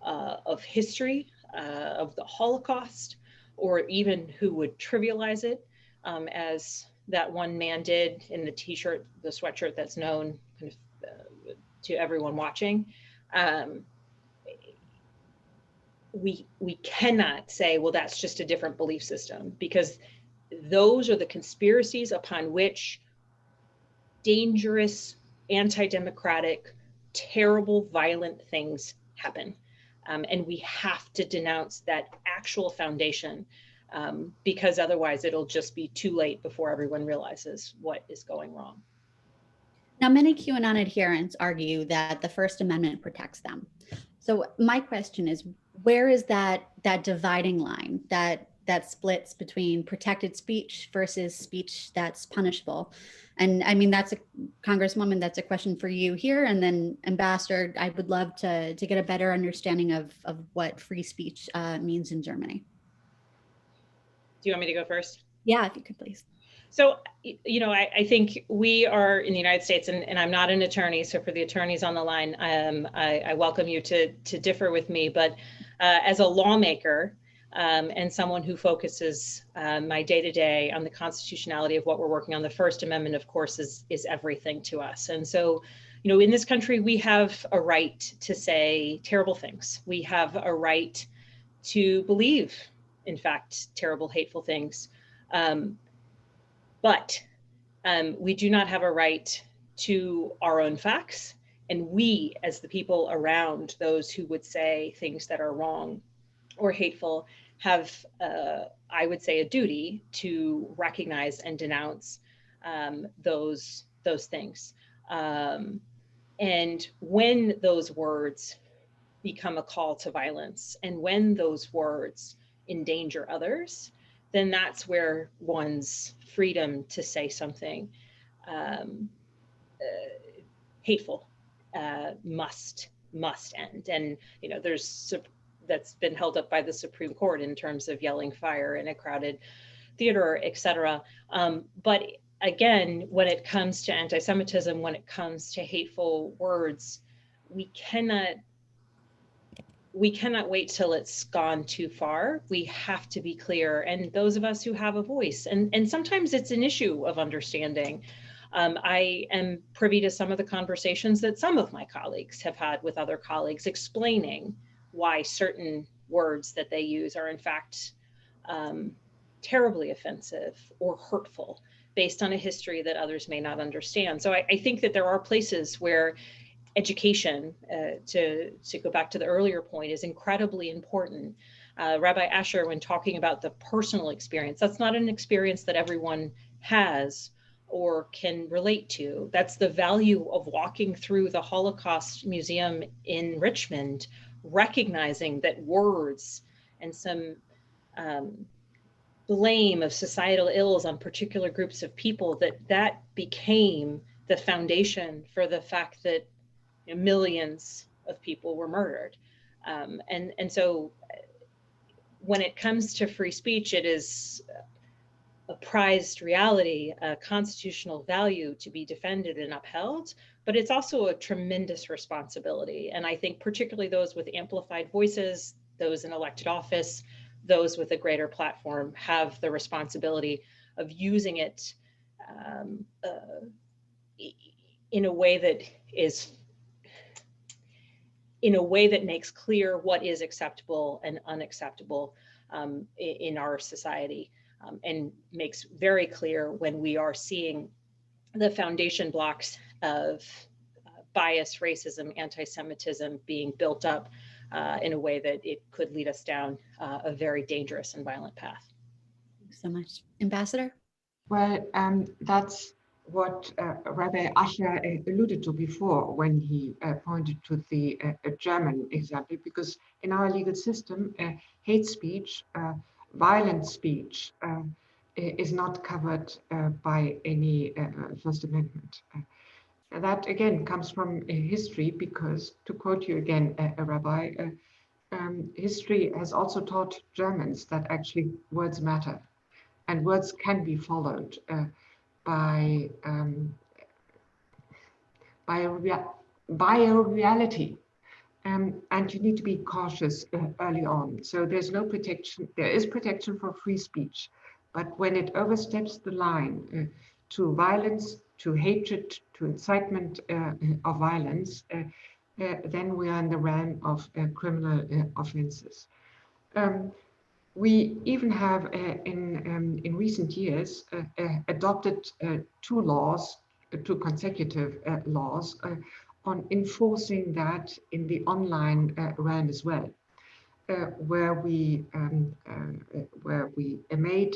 of history, of the Holocaust, or even who would trivialize it, as that one man did in the t-shirt, the sweatshirt that's known kind of to everyone watching. We cannot say, well, that's just a different belief system, because those are the conspiracies upon which dangerous, anti-democratic, terrible, violent things happen. And we have to denounce that actual foundation, because otherwise it'll just be too late before everyone realizes what is going wrong. Now, many QAnon adherents argue that the First Amendment protects them. So my question is, where is that dividing line that splits between protected speech versus speech that's punishable? And I mean, that's a Congresswoman, that's a question for you here. And then Ambassador, I would love to get a better understanding of what free speech means in Germany. Do you want me to go first? Yeah, if you could, please. So, you know, I think we are in the United States, and I'm not an attorney, so for the attorneys on the line, I welcome you to differ with me, but as a lawmaker and someone who focuses my day-to-day on the constitutionality of what we're working on, the First Amendment, of course, is everything to us. And so, you know, in this country, we have a right to say terrible things. We have a right to believe, in fact, terrible, hateful things. But we do not have a right to our own facts. And we, as the people around those who would say things that are wrong or hateful, have, I would say, a duty to recognize and denounce those things. And when those words become a call to violence, and when those words endanger others, then that's where one's freedom to say something hateful must end. And you know, there's that's been held up by the Supreme Court in terms of yelling fire in a crowded theater, et cetera. But again, when it comes to anti-Semitism, when it comes to hateful words, we cannot wait till it's gone too far. We have to be clear. And those of us who have a voice, and sometimes it's an issue of understanding. I am privy to some of the conversations that some of my colleagues have had with other colleagues explaining why certain words that they use are in fact terribly offensive or hurtful based on a history that others may not understand. So I think that there are places where education, to go back to the earlier point, is incredibly important. Rabbi Asher, when talking about the personal experience, that's not an experience that everyone has or can relate to. That's the value of walking through the Holocaust Museum in Richmond, recognizing that words and some blame of societal ills on particular groups of people, that became the foundation for the fact that millions of people were murdered. And so when it comes to free speech, it is a prized reality, a constitutional value to be defended and upheld, but it's also a tremendous responsibility. And I think particularly those with amplified voices, those in elected office, those with a greater platform have the responsibility of using it in a way that makes clear what is acceptable and unacceptable in our society, and makes very clear when we are seeing the foundation blocks of bias, racism, anti-Semitism being built up in a way that it could lead us down a very dangerous and violent path. Thanks so much. Ambassador? Well, that's what Rabbi Asher alluded to before when he pointed to the German example, because in our legal system, hate speech, violent speech is not covered by any First Amendment. That again comes from history, because to quote you again, Rabbi, history has also taught Germans that actually words matter, and words can be followed by a reality, and you need to be cautious early on. So there's no protection. There is protection for free speech, but when it oversteps the line to violence, to hatred, to incitement of violence, then we are in the realm of criminal offenses. We even have in recent years adopted two consecutive laws on enforcing that in the online realm as well, where we made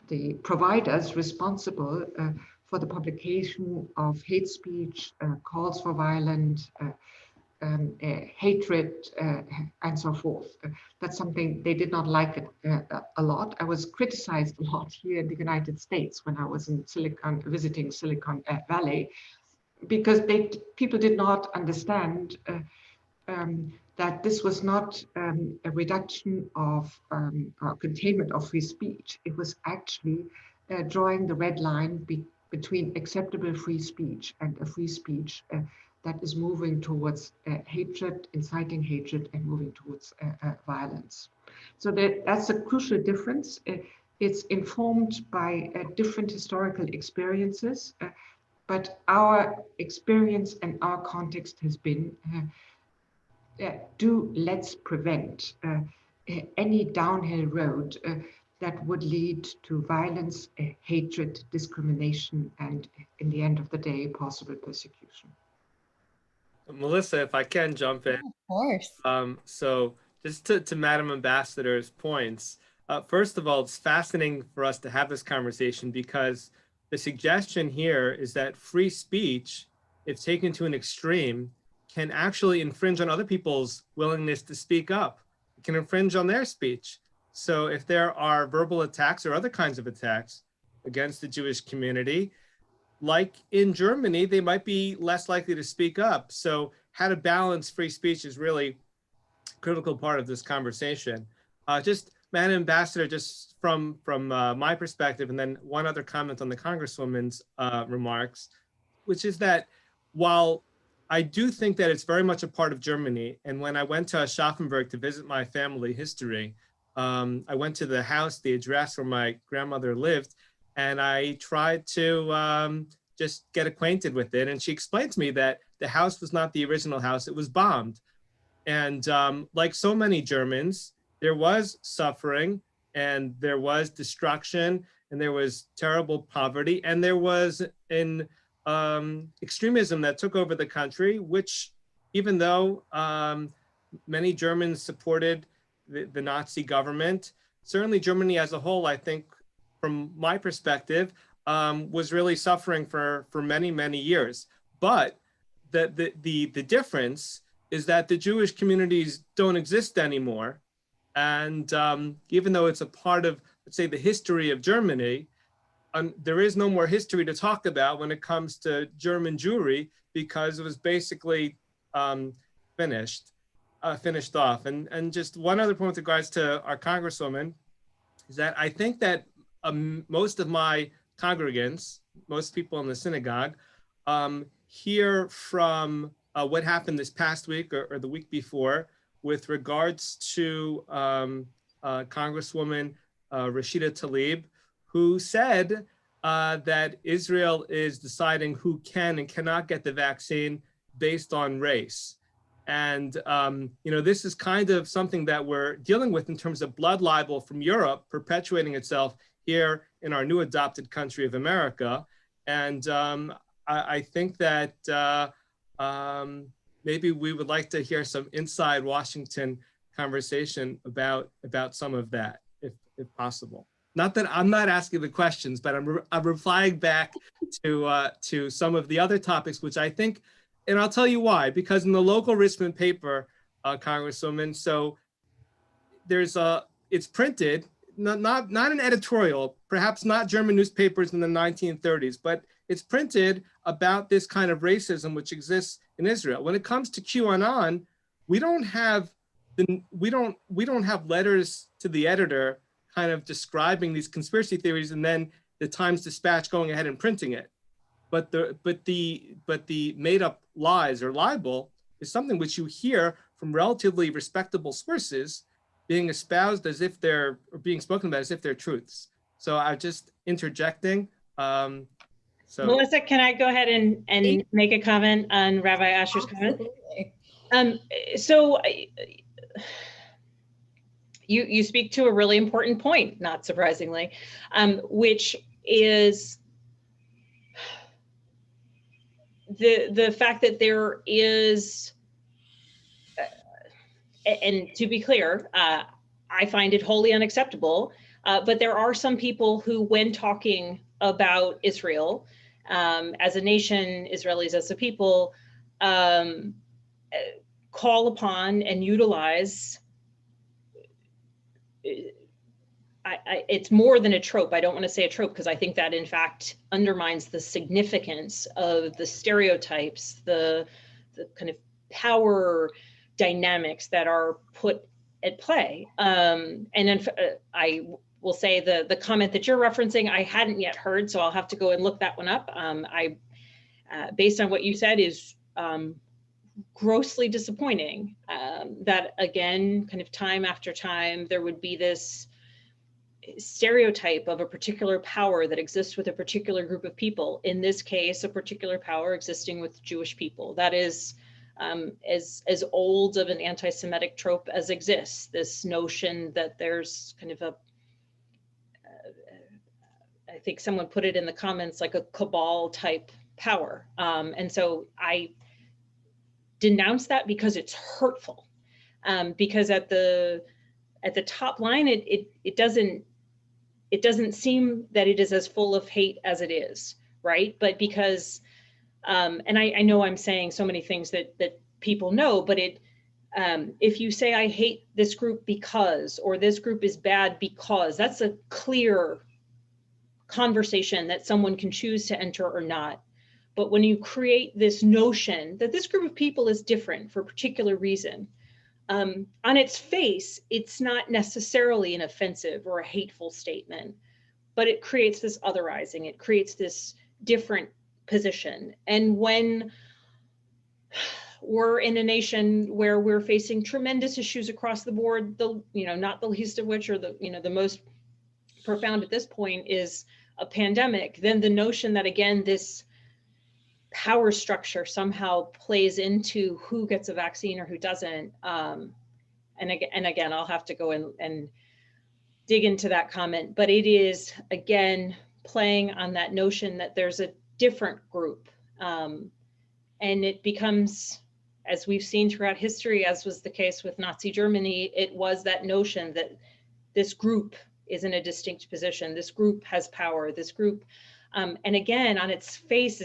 the providers responsible for the publication of hate speech, calls for violence, hatred, and so forth. That's something they did not like it a lot. I was criticized a lot here in the United States when I was in visiting Silicon Valley, because people did not understand that this was not a reduction of or containment of free speech. It was actually drawing the red line between acceptable free speech and a free speech that is moving towards hatred, inciting hatred, and moving towards violence. So that's a crucial difference. It's informed by different historical experiences, but our experience and our context has been, let's prevent any downhill road that would lead to violence, hatred, discrimination, and in the end of the day, possible persecution. Melissa, if I can jump in. Of course. So just to Madam Ambassador's points, first of all, it's fascinating for us to have this conversation, because the suggestion here is that free speech, if taken to an extreme, can actually infringe on other people's willingness to speak up. It can infringe on their speech. So if there are verbal attacks or other kinds of attacks against the Jewish community, like in Germany, they might be less likely to speak up. So how to balance free speech is really critical part of this conversation. Just, Madam Ambassador, just from my perspective, and then one other comment on the Congresswoman's remarks, which is that while I do think that it's very much a part of Germany, and when I went to Aschaffenburg to visit my family history, I went to the house, the address where my grandmother lived, and I tried to just get acquainted with it. And she explained to me that the house was not the original house, it was bombed. And like so many Germans, there was suffering and there was destruction and there was terrible poverty and there was an extremism that took over the country, which even though many Germans supported the Nazi government, certainly Germany as a whole, I think from my perspective, was really suffering for many, many years. But the difference is that the Jewish communities don't exist anymore. And even though it's a part of, let's say, the history of Germany, there is no more history to talk about when it comes to German Jewry because it was basically finished off. And just one other point with regards to our Congresswoman is that I think that most of my congregants, most people in the synagogue, hear from what happened this past week or the week before with regards to Congresswoman Rashida Tlaib, who said that Israel is deciding who can and cannot get the vaccine based on race. And this is kind of something that we're dealing with in terms of blood libel from Europe perpetuating itself here in our new adopted country of America. And I think that maybe we would like to hear some inside Washington conversation about some of that, if possible. Not that I'm not asking the questions, but I'm replying back to some of the other topics, which I think, and I'll tell you why, because in the local Richmond paper, Congresswoman, so it's printed, not an editorial, perhaps not German newspapers in the 1930s, but it's printed about this kind of racism which exists in Israel. When it comes to QAnon, we don't have letters to the editor kind of describing these conspiracy theories and then the Times Dispatch going ahead and printing it. But the made up lies or libel is something which you hear from relatively respectable sources being espoused as if they're, or being spoken about as if they're truths. So I'm just interjecting. So Melissa, can I go ahead and make a comment on Rabbi Asher's comment? So you speak to a really important point, not surprisingly, which is the fact that there is, and to be clear, I find it wholly unacceptable, but there are some people who, when talking about Israel as a nation, Israelis as a people, call upon and utilize, it's more than a trope. I don't want to say a trope because I think that in fact undermines the significance of the stereotypes, the kind of power dynamics that are put at play. And then I will say the comment that you're referencing, I hadn't yet heard, so I'll have to go and look that one up. Based on what you said, is grossly disappointing that, again, kind of time after time, there would be this stereotype of a particular power that exists with a particular group of people. In this case, a particular power existing with Jewish people. That is as old of an anti-Semitic trope as exists. This notion that there's kind of a, I think someone put it in the comments, like a cabal type power. And so I denounce that because it's hurtful. Because at the top line, it doesn't seem that it is as full of hate as it is, right? But because, and I know I'm saying so many things that people know, but if you say I hate this group because, or this group is bad because, that's a clear conversation that someone can choose to enter or not. But when you create this notion that this group of people is different for a particular reason, on its face, it's not necessarily an offensive or a hateful statement, but it creates this otherizing, it creates this different position. And when we're in a nation where we're facing tremendous issues across the board, not the least of which, or the most profound at this point, is a pandemic, then the notion that, again, this power structure somehow plays into who gets a vaccine or who doesn't. And again, I'll have to go in and dig into that comment, but it is, again, playing on that notion that there's a different group. And it becomes, as we've seen throughout history, as was the case with Nazi Germany, it was that notion that this group is in a distinct position. This group has power, this group, and again, on its face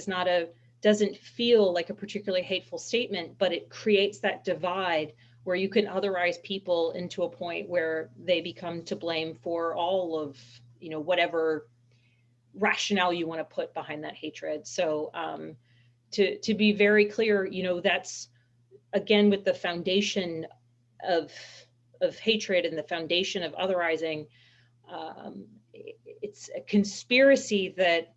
doesn't feel like a particularly hateful statement, but it creates that divide where you can otherize people into a point where they become to blame for all of, whatever rationale you want to put behind that hatred. So to be very clear, that's, again, with the foundation of hatred and the foundation of otherizing, it's a conspiracy that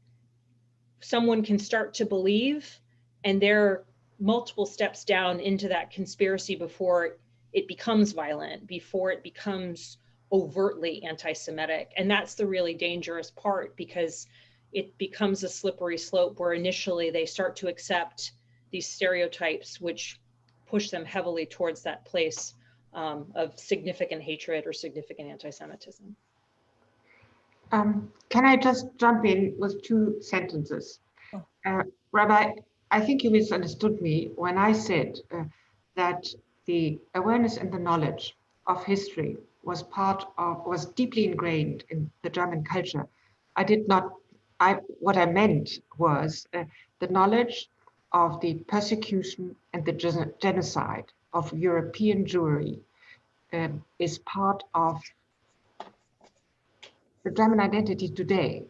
someone can start to believe, and they're multiple steps down into that conspiracy before it becomes violent, before it becomes overtly anti-Semitic. And that's the really dangerous part, because it becomes a slippery slope where initially they start to accept these stereotypes, which push them heavily towards that place of significant hatred or significant anti-Semitism. Can I just jump in with 2 sentences? Rabbi, I think you misunderstood me when I said that the awareness and the knowledge of history was deeply ingrained in the German culture. What I meant was the knowledge of the persecution and the genocide of European Jewry is part of the German identity today.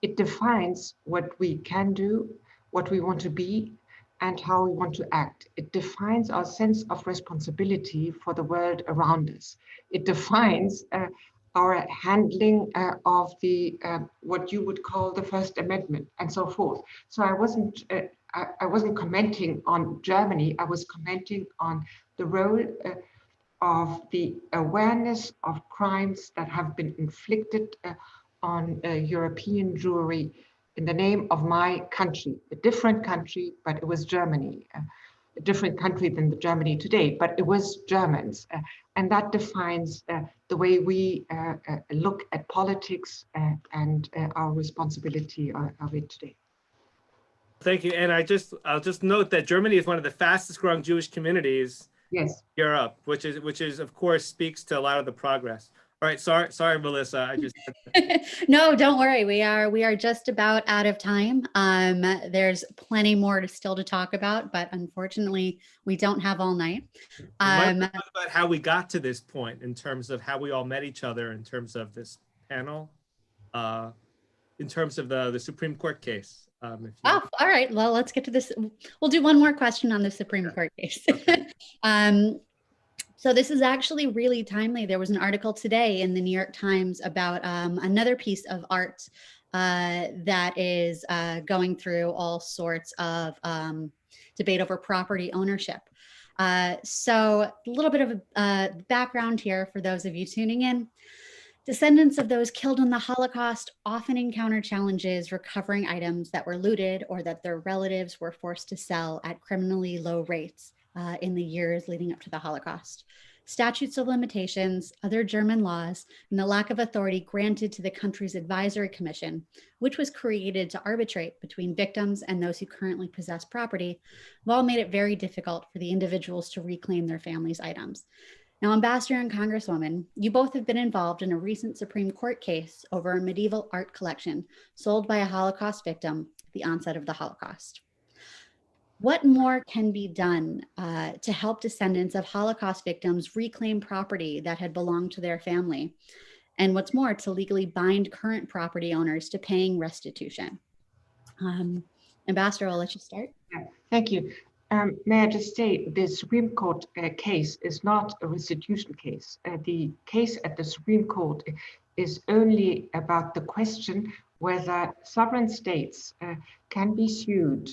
It defines what we can do, what we want to be, and how we want to act. It defines our sense of responsibility for the world around us. It defines our handling of the what you would call the First Amendment, and so forth. So I wasn't commenting on Germany. I was commenting on the role of the awareness of crimes that have been inflicted on European Jewry in the name of my country, a different country, but it was Germany, a different country than the Germany today, but it was Germans. And that defines the way we look at politics and our responsibility of it today. Thank you. And I'll just note that Germany is one of the fastest growing Jewish communities. Yes. In Europe, which is of course speaks to a lot of the progress. All right, sorry, Melissa. I just No, don't worry. We are just about out of time. There's plenty more still to talk about, but unfortunately, we don't have all night. talk about how we got to this point in terms of how we all met each other, in terms of this panel, in terms of the Supreme Court case. All right. Well, let's get to this. We'll do one more question on the Supreme Court case. Okay. So this is actually really timely. There was an article today in the New York Times about another piece of art that is going through all sorts of debate over property ownership. So a little bit of a background here for those of you tuning in. Descendants of those killed in the Holocaust often encounter challenges recovering items that were looted or that their relatives were forced to sell at criminally low rates in the years leading up to the Holocaust. Statutes of limitations, other German laws, and the lack of authority granted to the country's advisory commission, which was created to arbitrate between victims and those who currently possess property, have all made it very difficult for the individuals to reclaim their family's items. Now, Ambassador and Congresswoman, you both have been involved in a recent Supreme Court case over a medieval art collection sold by a Holocaust victim at the onset of the Holocaust. What more can be done to help descendants of Holocaust victims reclaim property that had belonged to their family? And what's more, to legally bind current property owners to paying restitution? Ambassador, I'll let you start. Yeah, thank you. May I just say, the Supreme Court case is not a restitution case. The case at the Supreme Court is only about the question whether sovereign states can be sued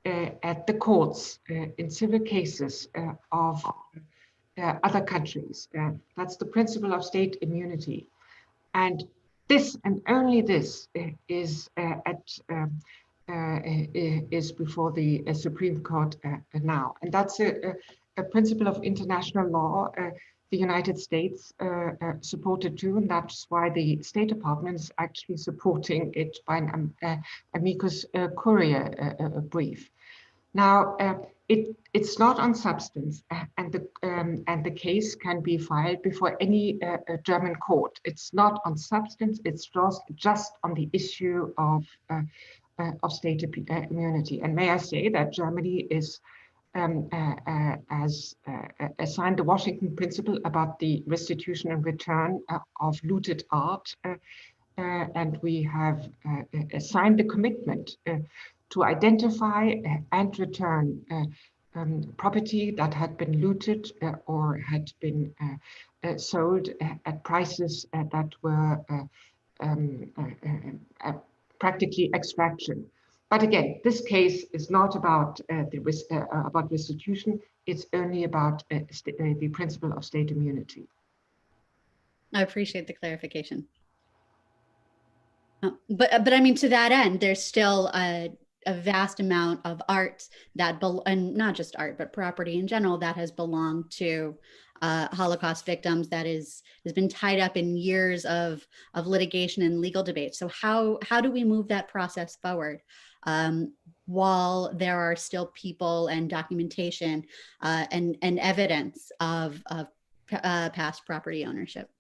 at the courts in civil cases of other countries. That's the principle of state immunity. And this and only this is is before the Supreme Court now. And that's a principle of international law the United States supported too, and that's why the State Department is actually supporting it by an amicus curiae brief. Now, it's not on substance, and the case can be filed before any German court. It's not on substance. It's just on the issue of state immunity. And may I say that Germany is has assigned the Washington Principle about the restitution and return of looted art, and we have assigned the commitment to identify and return property that had been looted or had been sold at prices that were practically extraction. But again, this case is not about about restitution. It's only about the principle of state immunity. I appreciate the clarification. But I mean, to that end, there's still a vast amount of art that, and not just art, but property in general that has belonged to Holocaust victims that has been tied up in years of litigation and legal debate. So how do we move that process forward while there are still people and documentation and evidence of past property ownership?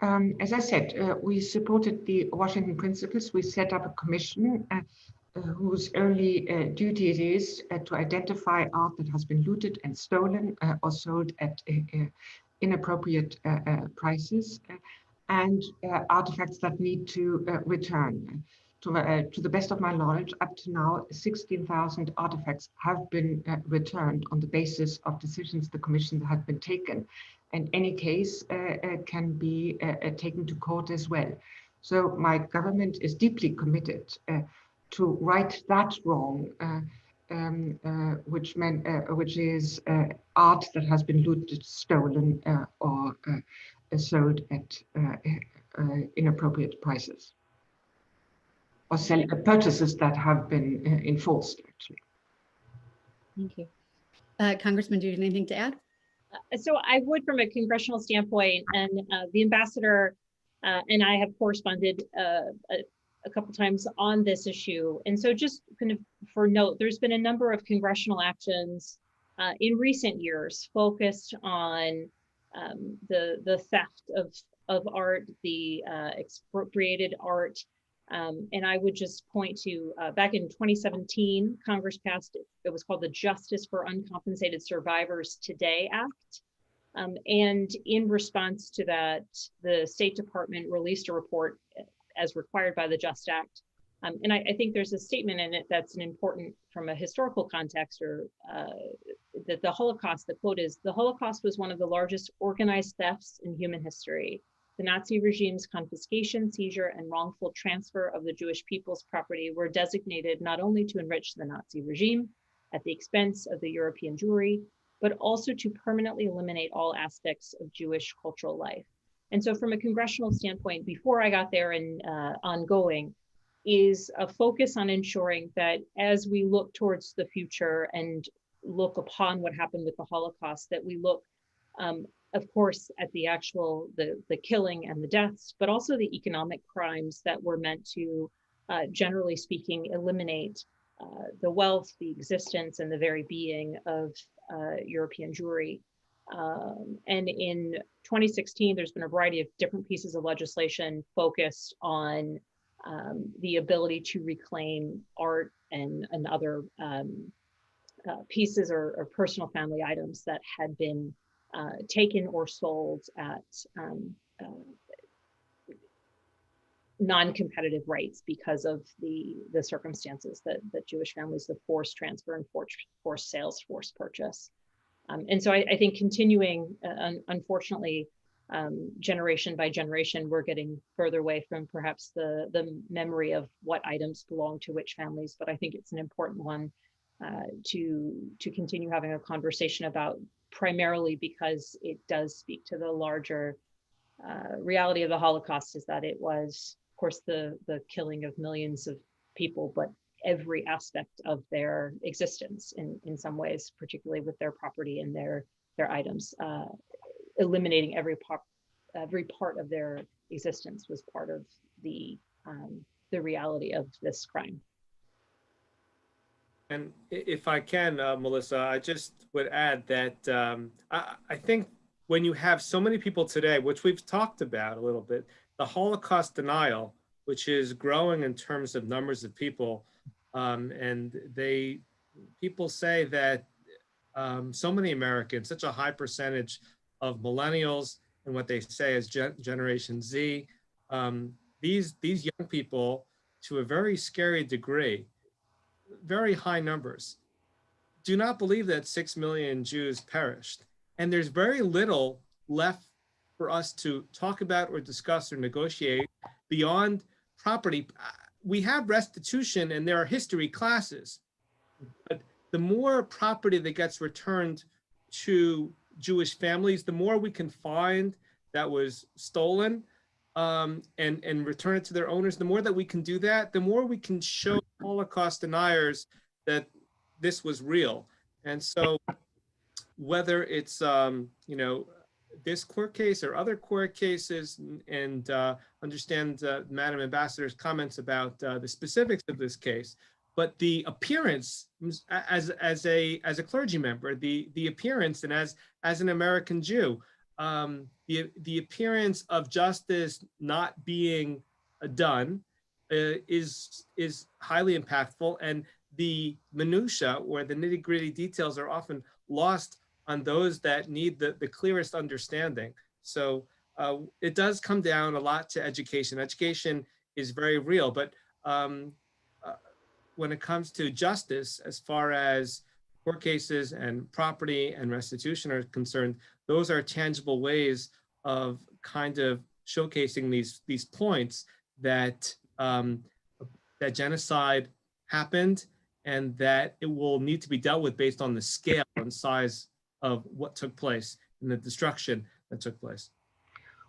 As I said, we supported the Washington Principles. We set up a commission whose only duty it is to identify art that has been looted and stolen or sold at inappropriate prices, and artifacts that need to return. To the best of my knowledge, up to now, 16,000 artifacts have been returned on the basis of decisions the commission had been taken. And any case can be taken to court as well. So my government is deeply committed to right that wrong, which is art that has been looted, stolen, or sold at inappropriate prices, or purchases that have been enforced, actually. Thank you. Congressman, do you have anything to add? So I would, from a congressional standpoint, and the ambassador and I have corresponded a couple times on this issue. And so just kind of for note, there's been a number of congressional actions in recent years focused on the theft of art, the expropriated art. And I would just point to back in 2017, Congress passed, it was called the Justice for Uncompensated Survivors Today Act. And in response to that, the State Department released a report as required by the JUST Act. And I think there's a statement in it that's an important from a historical context, or that the Holocaust, the quote is, "The Holocaust was one of the largest organized thefts in human history. The Nazi regime's confiscation, seizure, and wrongful transfer of the Jewish people's property were designated not only to enrich the Nazi regime at the expense of the European Jewry, but also to permanently eliminate all aspects of Jewish cultural life." And so from a congressional standpoint, before I got there and ongoing, is a focus on ensuring that as we look towards the future and look upon what happened with the Holocaust, that we look, of course, at the actual, the killing and the deaths, but also the economic crimes that were meant to, generally speaking, eliminate the wealth, the existence, and the very being of European Jewry. And in 2016, there's been a variety of different pieces of legislation focused on the ability to reclaim art and other pieces or personal family items that had been taken or sold at non-competitive rates because of the circumstances that Jewish families, the forced transfer and forced sales, forced purchase. And so I think continuing, unfortunately, generation by generation, we're getting further away from perhaps the memory of what items belong to which families. But I think it's an important one to continue having a conversation about, primarily because it does speak to the larger reality of the Holocaust, is that it was, of course, the killing of millions of people, but every aspect of their existence in some ways, particularly with their property and their items, eliminating every part of their existence was part of the reality of this crime. And if I can, Melissa, I just would add that I think when you have so many people today, which we've talked about a little bit, the Holocaust denial, which is growing in terms of numbers of people, and people say that so many Americans, such a high percentage of millennials and what they say is Generation Z, these young people, to a very scary degree, very high numbers, do not believe that 6 million Jews perished. And there's very little left for us to talk about or discuss or negotiate beyond property. We have restitution and there are history classes, but the more property that gets returned to Jewish families, the more we can find that was stolen and return it to their owners. The more that we can do that, the more we can show Holocaust deniers that this was real. And so whether it's, this court case or other court cases, and understand Madam Ambassador's comments about the specifics of this case, but the appearance as a clergy member, the appearance, and as an American Jew, the appearance of justice not being done is highly impactful, and the minutia or the nitty-gritty details are often lost on those that need the clearest understanding. So it does come down a lot to education. Education is very real, but when it comes to justice, as far as court cases and property and restitution are concerned, those are tangible ways of kind of showcasing these points that that genocide happened and that it will need to be dealt with based on the scale and size of what took place and the destruction that took place.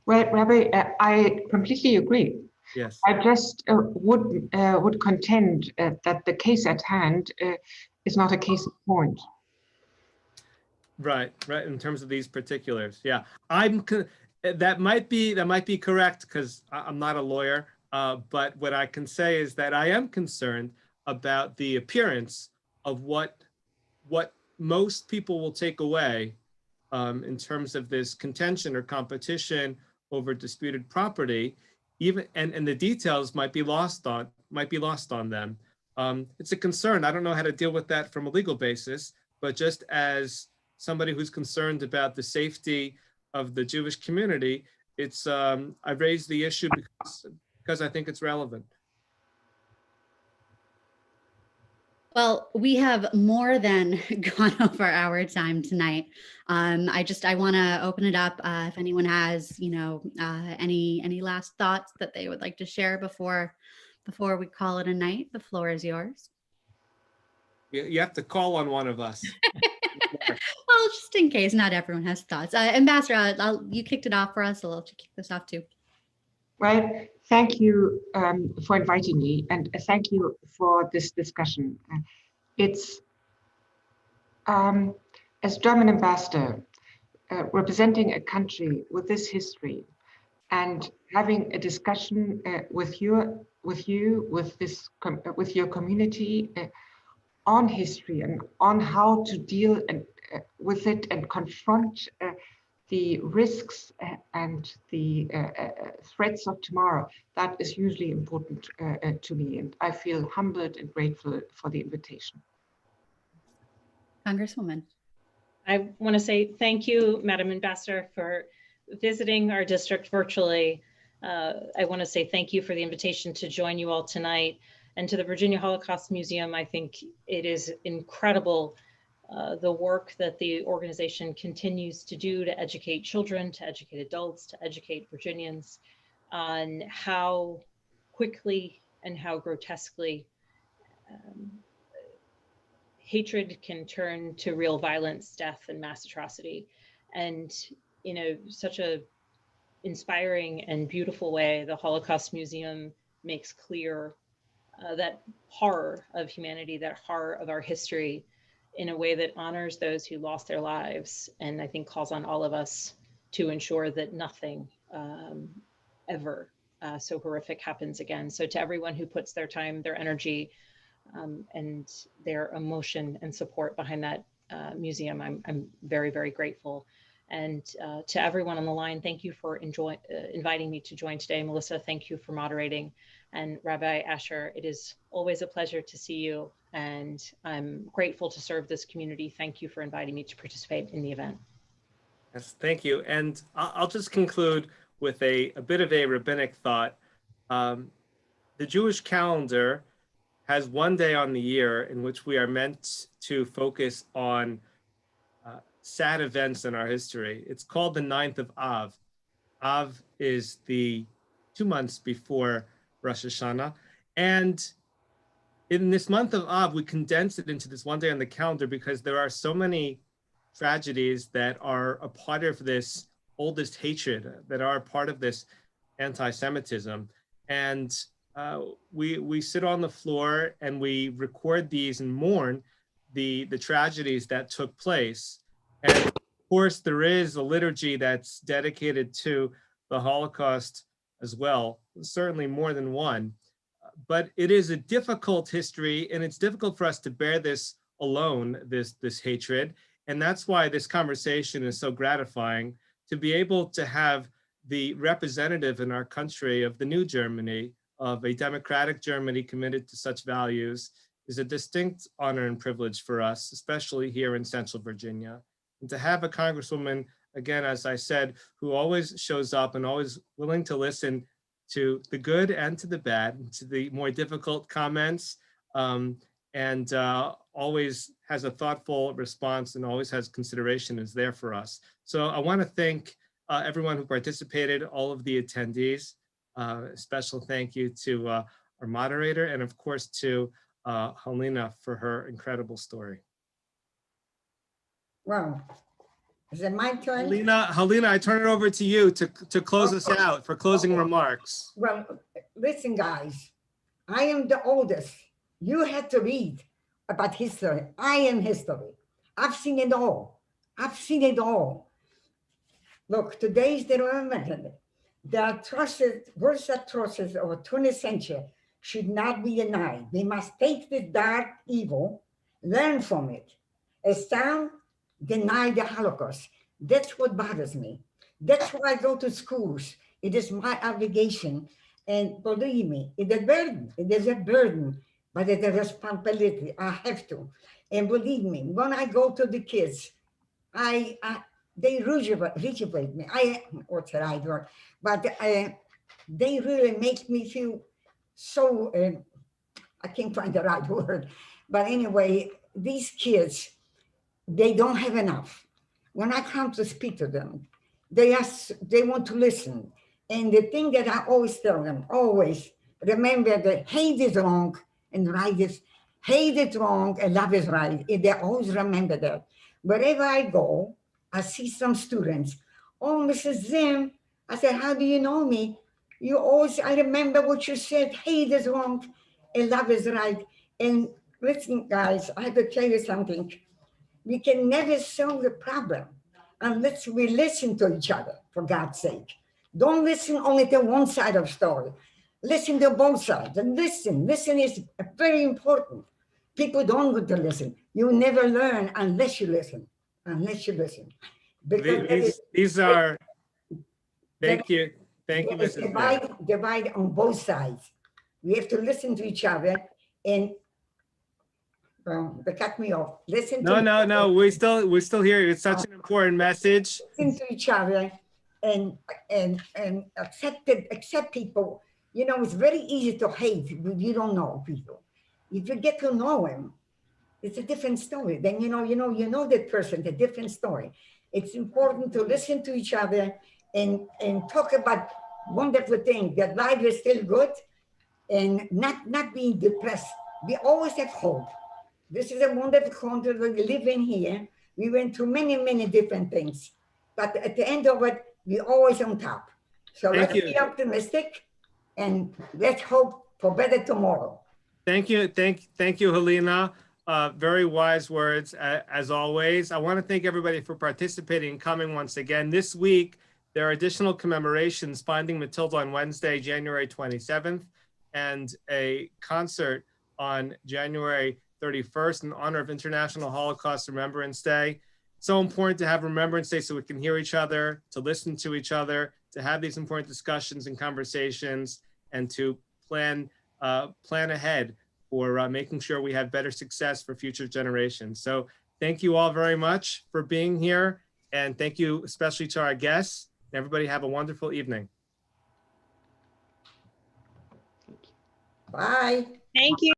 Well, Rabbi, I completely agree. Yes. I just would contend that the case at hand is not a case in point. Right. In terms of these particulars, yeah, that might be correct because I'm not a lawyer. But what I can say is that I am concerned about the appearance of what most people will take away in terms of this contention or competition over disputed property, even and the details might be lost on them. It's a concern. I don't know how to deal with that from a legal basis, but just as somebody who's concerned about the safety of the Jewish community, it's I raised the issue because I think it's relevant. Well, we have more than gone over our time tonight. I want to open it up if anyone has, any last thoughts that they would like to share before we call it a night. The floor is yours. You have to call on one of us. Well, just in case not everyone has thoughts. Ambassador, you kicked it off for us. I'll let you kick this off too. Well, thank you for inviting me, and thank you for this discussion. It's, as German ambassador, representing a country with this history, and having a discussion with your community on history and on how to deal with it and confront the risks and the threats of tomorrow, that is hugely important to me. And I feel humbled and grateful for the invitation. Congresswoman. I want to say thank you, Madam Ambassador, for visiting our district virtually. I want to say thank you for the invitation to join you all tonight. And to the Virginia Holocaust Museum, I think it is incredible the work that the organization continues to do to educate children, to educate adults, to educate Virginians on how quickly and how grotesquely hatred can turn to real violence, death, and mass atrocity. And such a inspiring and beautiful way, the Holocaust Museum makes clear that horror of humanity, that horror of our history, in a way that honors those who lost their lives, and I think calls on all of us to ensure that nothing ever so horrific happens again. So to everyone who puts their time, their energy, and their emotion and support behind that museum, I'm very, very grateful. And to everyone on the line, thank you for inviting me to join today. Melissa, thank you for moderating. And Rabbi Asher, it is always a pleasure to see you. And I'm grateful to serve this community. Thank you for inviting me to participate in the event. Yes, thank you. And I'll just conclude with a bit of a rabbinic thought. The Jewish calendar has one day on the year in which we are meant to focus on sad events in our history. It's called the 9th of Av. Av is the 2 months before Rosh Hashanah. And in this month of Av, we condense it into this one day on the calendar because there are so many tragedies that are a part of this oldest hatred, that are part of this anti-Semitism. And we sit on the floor and we record these and mourn the tragedies that took place. And of course, there is a liturgy that's dedicated to the Holocaust as well, certainly more than one. But it is a difficult history, and it's difficult for us to bear this alone, this hatred. And that's why this conversation is so gratifying, to be able to have the representative in our country of the new Germany, of a democratic Germany committed to such values, is a distinct honor and privilege for us, especially here in Central Virginia. And to have a Congresswoman, again, as I said, who always shows up and always willing to listen to the good and to the bad, to the more difficult comments, and always has a thoughtful response and always has consideration, is there for us. So I want to thank everyone who participated, all of the attendees. A special thank you to our moderator, and of course to Helena for her incredible story. Wow. Is it my turn? Helena, I turn it over to you to close us out for closing remarks. Well, listen, guys, I am the oldest. You had to read about history. I am history. I've seen it all. I've seen it all. Look, today is the remembrance. The atrocities, worst atrocities of the 20th century should not be denied. We must take the dark evil, learn from it. As some deny the Holocaust. That's what bothers me. That's why I go to schools. It is my obligation. And believe me, it's a burden. It is a burden, but it's a responsibility. I have to. And believe me, when I go to the kids, they rejuvenate me. What's the right word? But they really make me feel so, I can't find the right word. But anyway, these kids, they don't have enough. When I come to speak to them, they want to listen. And the thing that I always tell them, always remember that hate is wrong and right is, hate is wrong and love is right. And they always remember that. Wherever I go, I see some students. Oh, Mrs. Zim, I said, how do you know me? I remember what you said, hate is wrong and love is right. And listen, guys, I have to tell you something. We can never solve the problem unless we listen to each other, for God's sake. Don't listen only to one side of the story. Listen to both sides and listen. Listen is very important. People don't want to listen. You never learn unless you listen, Because these are, thank you, Mrs. Divide on both sides. We have to listen to each other and they cut me off. Listen to No, we still hear you. It's such an important message. Listen to each other and accept people. You know, it's very easy to hate if you don't know people. If you get to know them, it's a different story. Then you know that person, a different story. It's important to listen to each other and talk about wonderful things. That life is still good, and not being depressed. We always have hope. This is a wonderful country that we live in here. We went through many different things, but at the end of it, we're always on top. So Thank let's you. be optimistic, and let's hope for better tomorrow. Thank you. Thank you, Helena. Very wise words, as always. I want to thank everybody for participating and coming once again. This week, there are additional commemorations, Finding Matilda on Wednesday, January 27th, and a concert on January 31st in honor of International Holocaust Remembrance Day. It's so important to have Remembrance Day so we can hear each other, to listen to each other, to have these important discussions and conversations, and to plan ahead for making sure we have better success for future generations. So thank you all very much for being here. And thank you especially to our guests. Everybody have a wonderful evening. Bye. Thank you.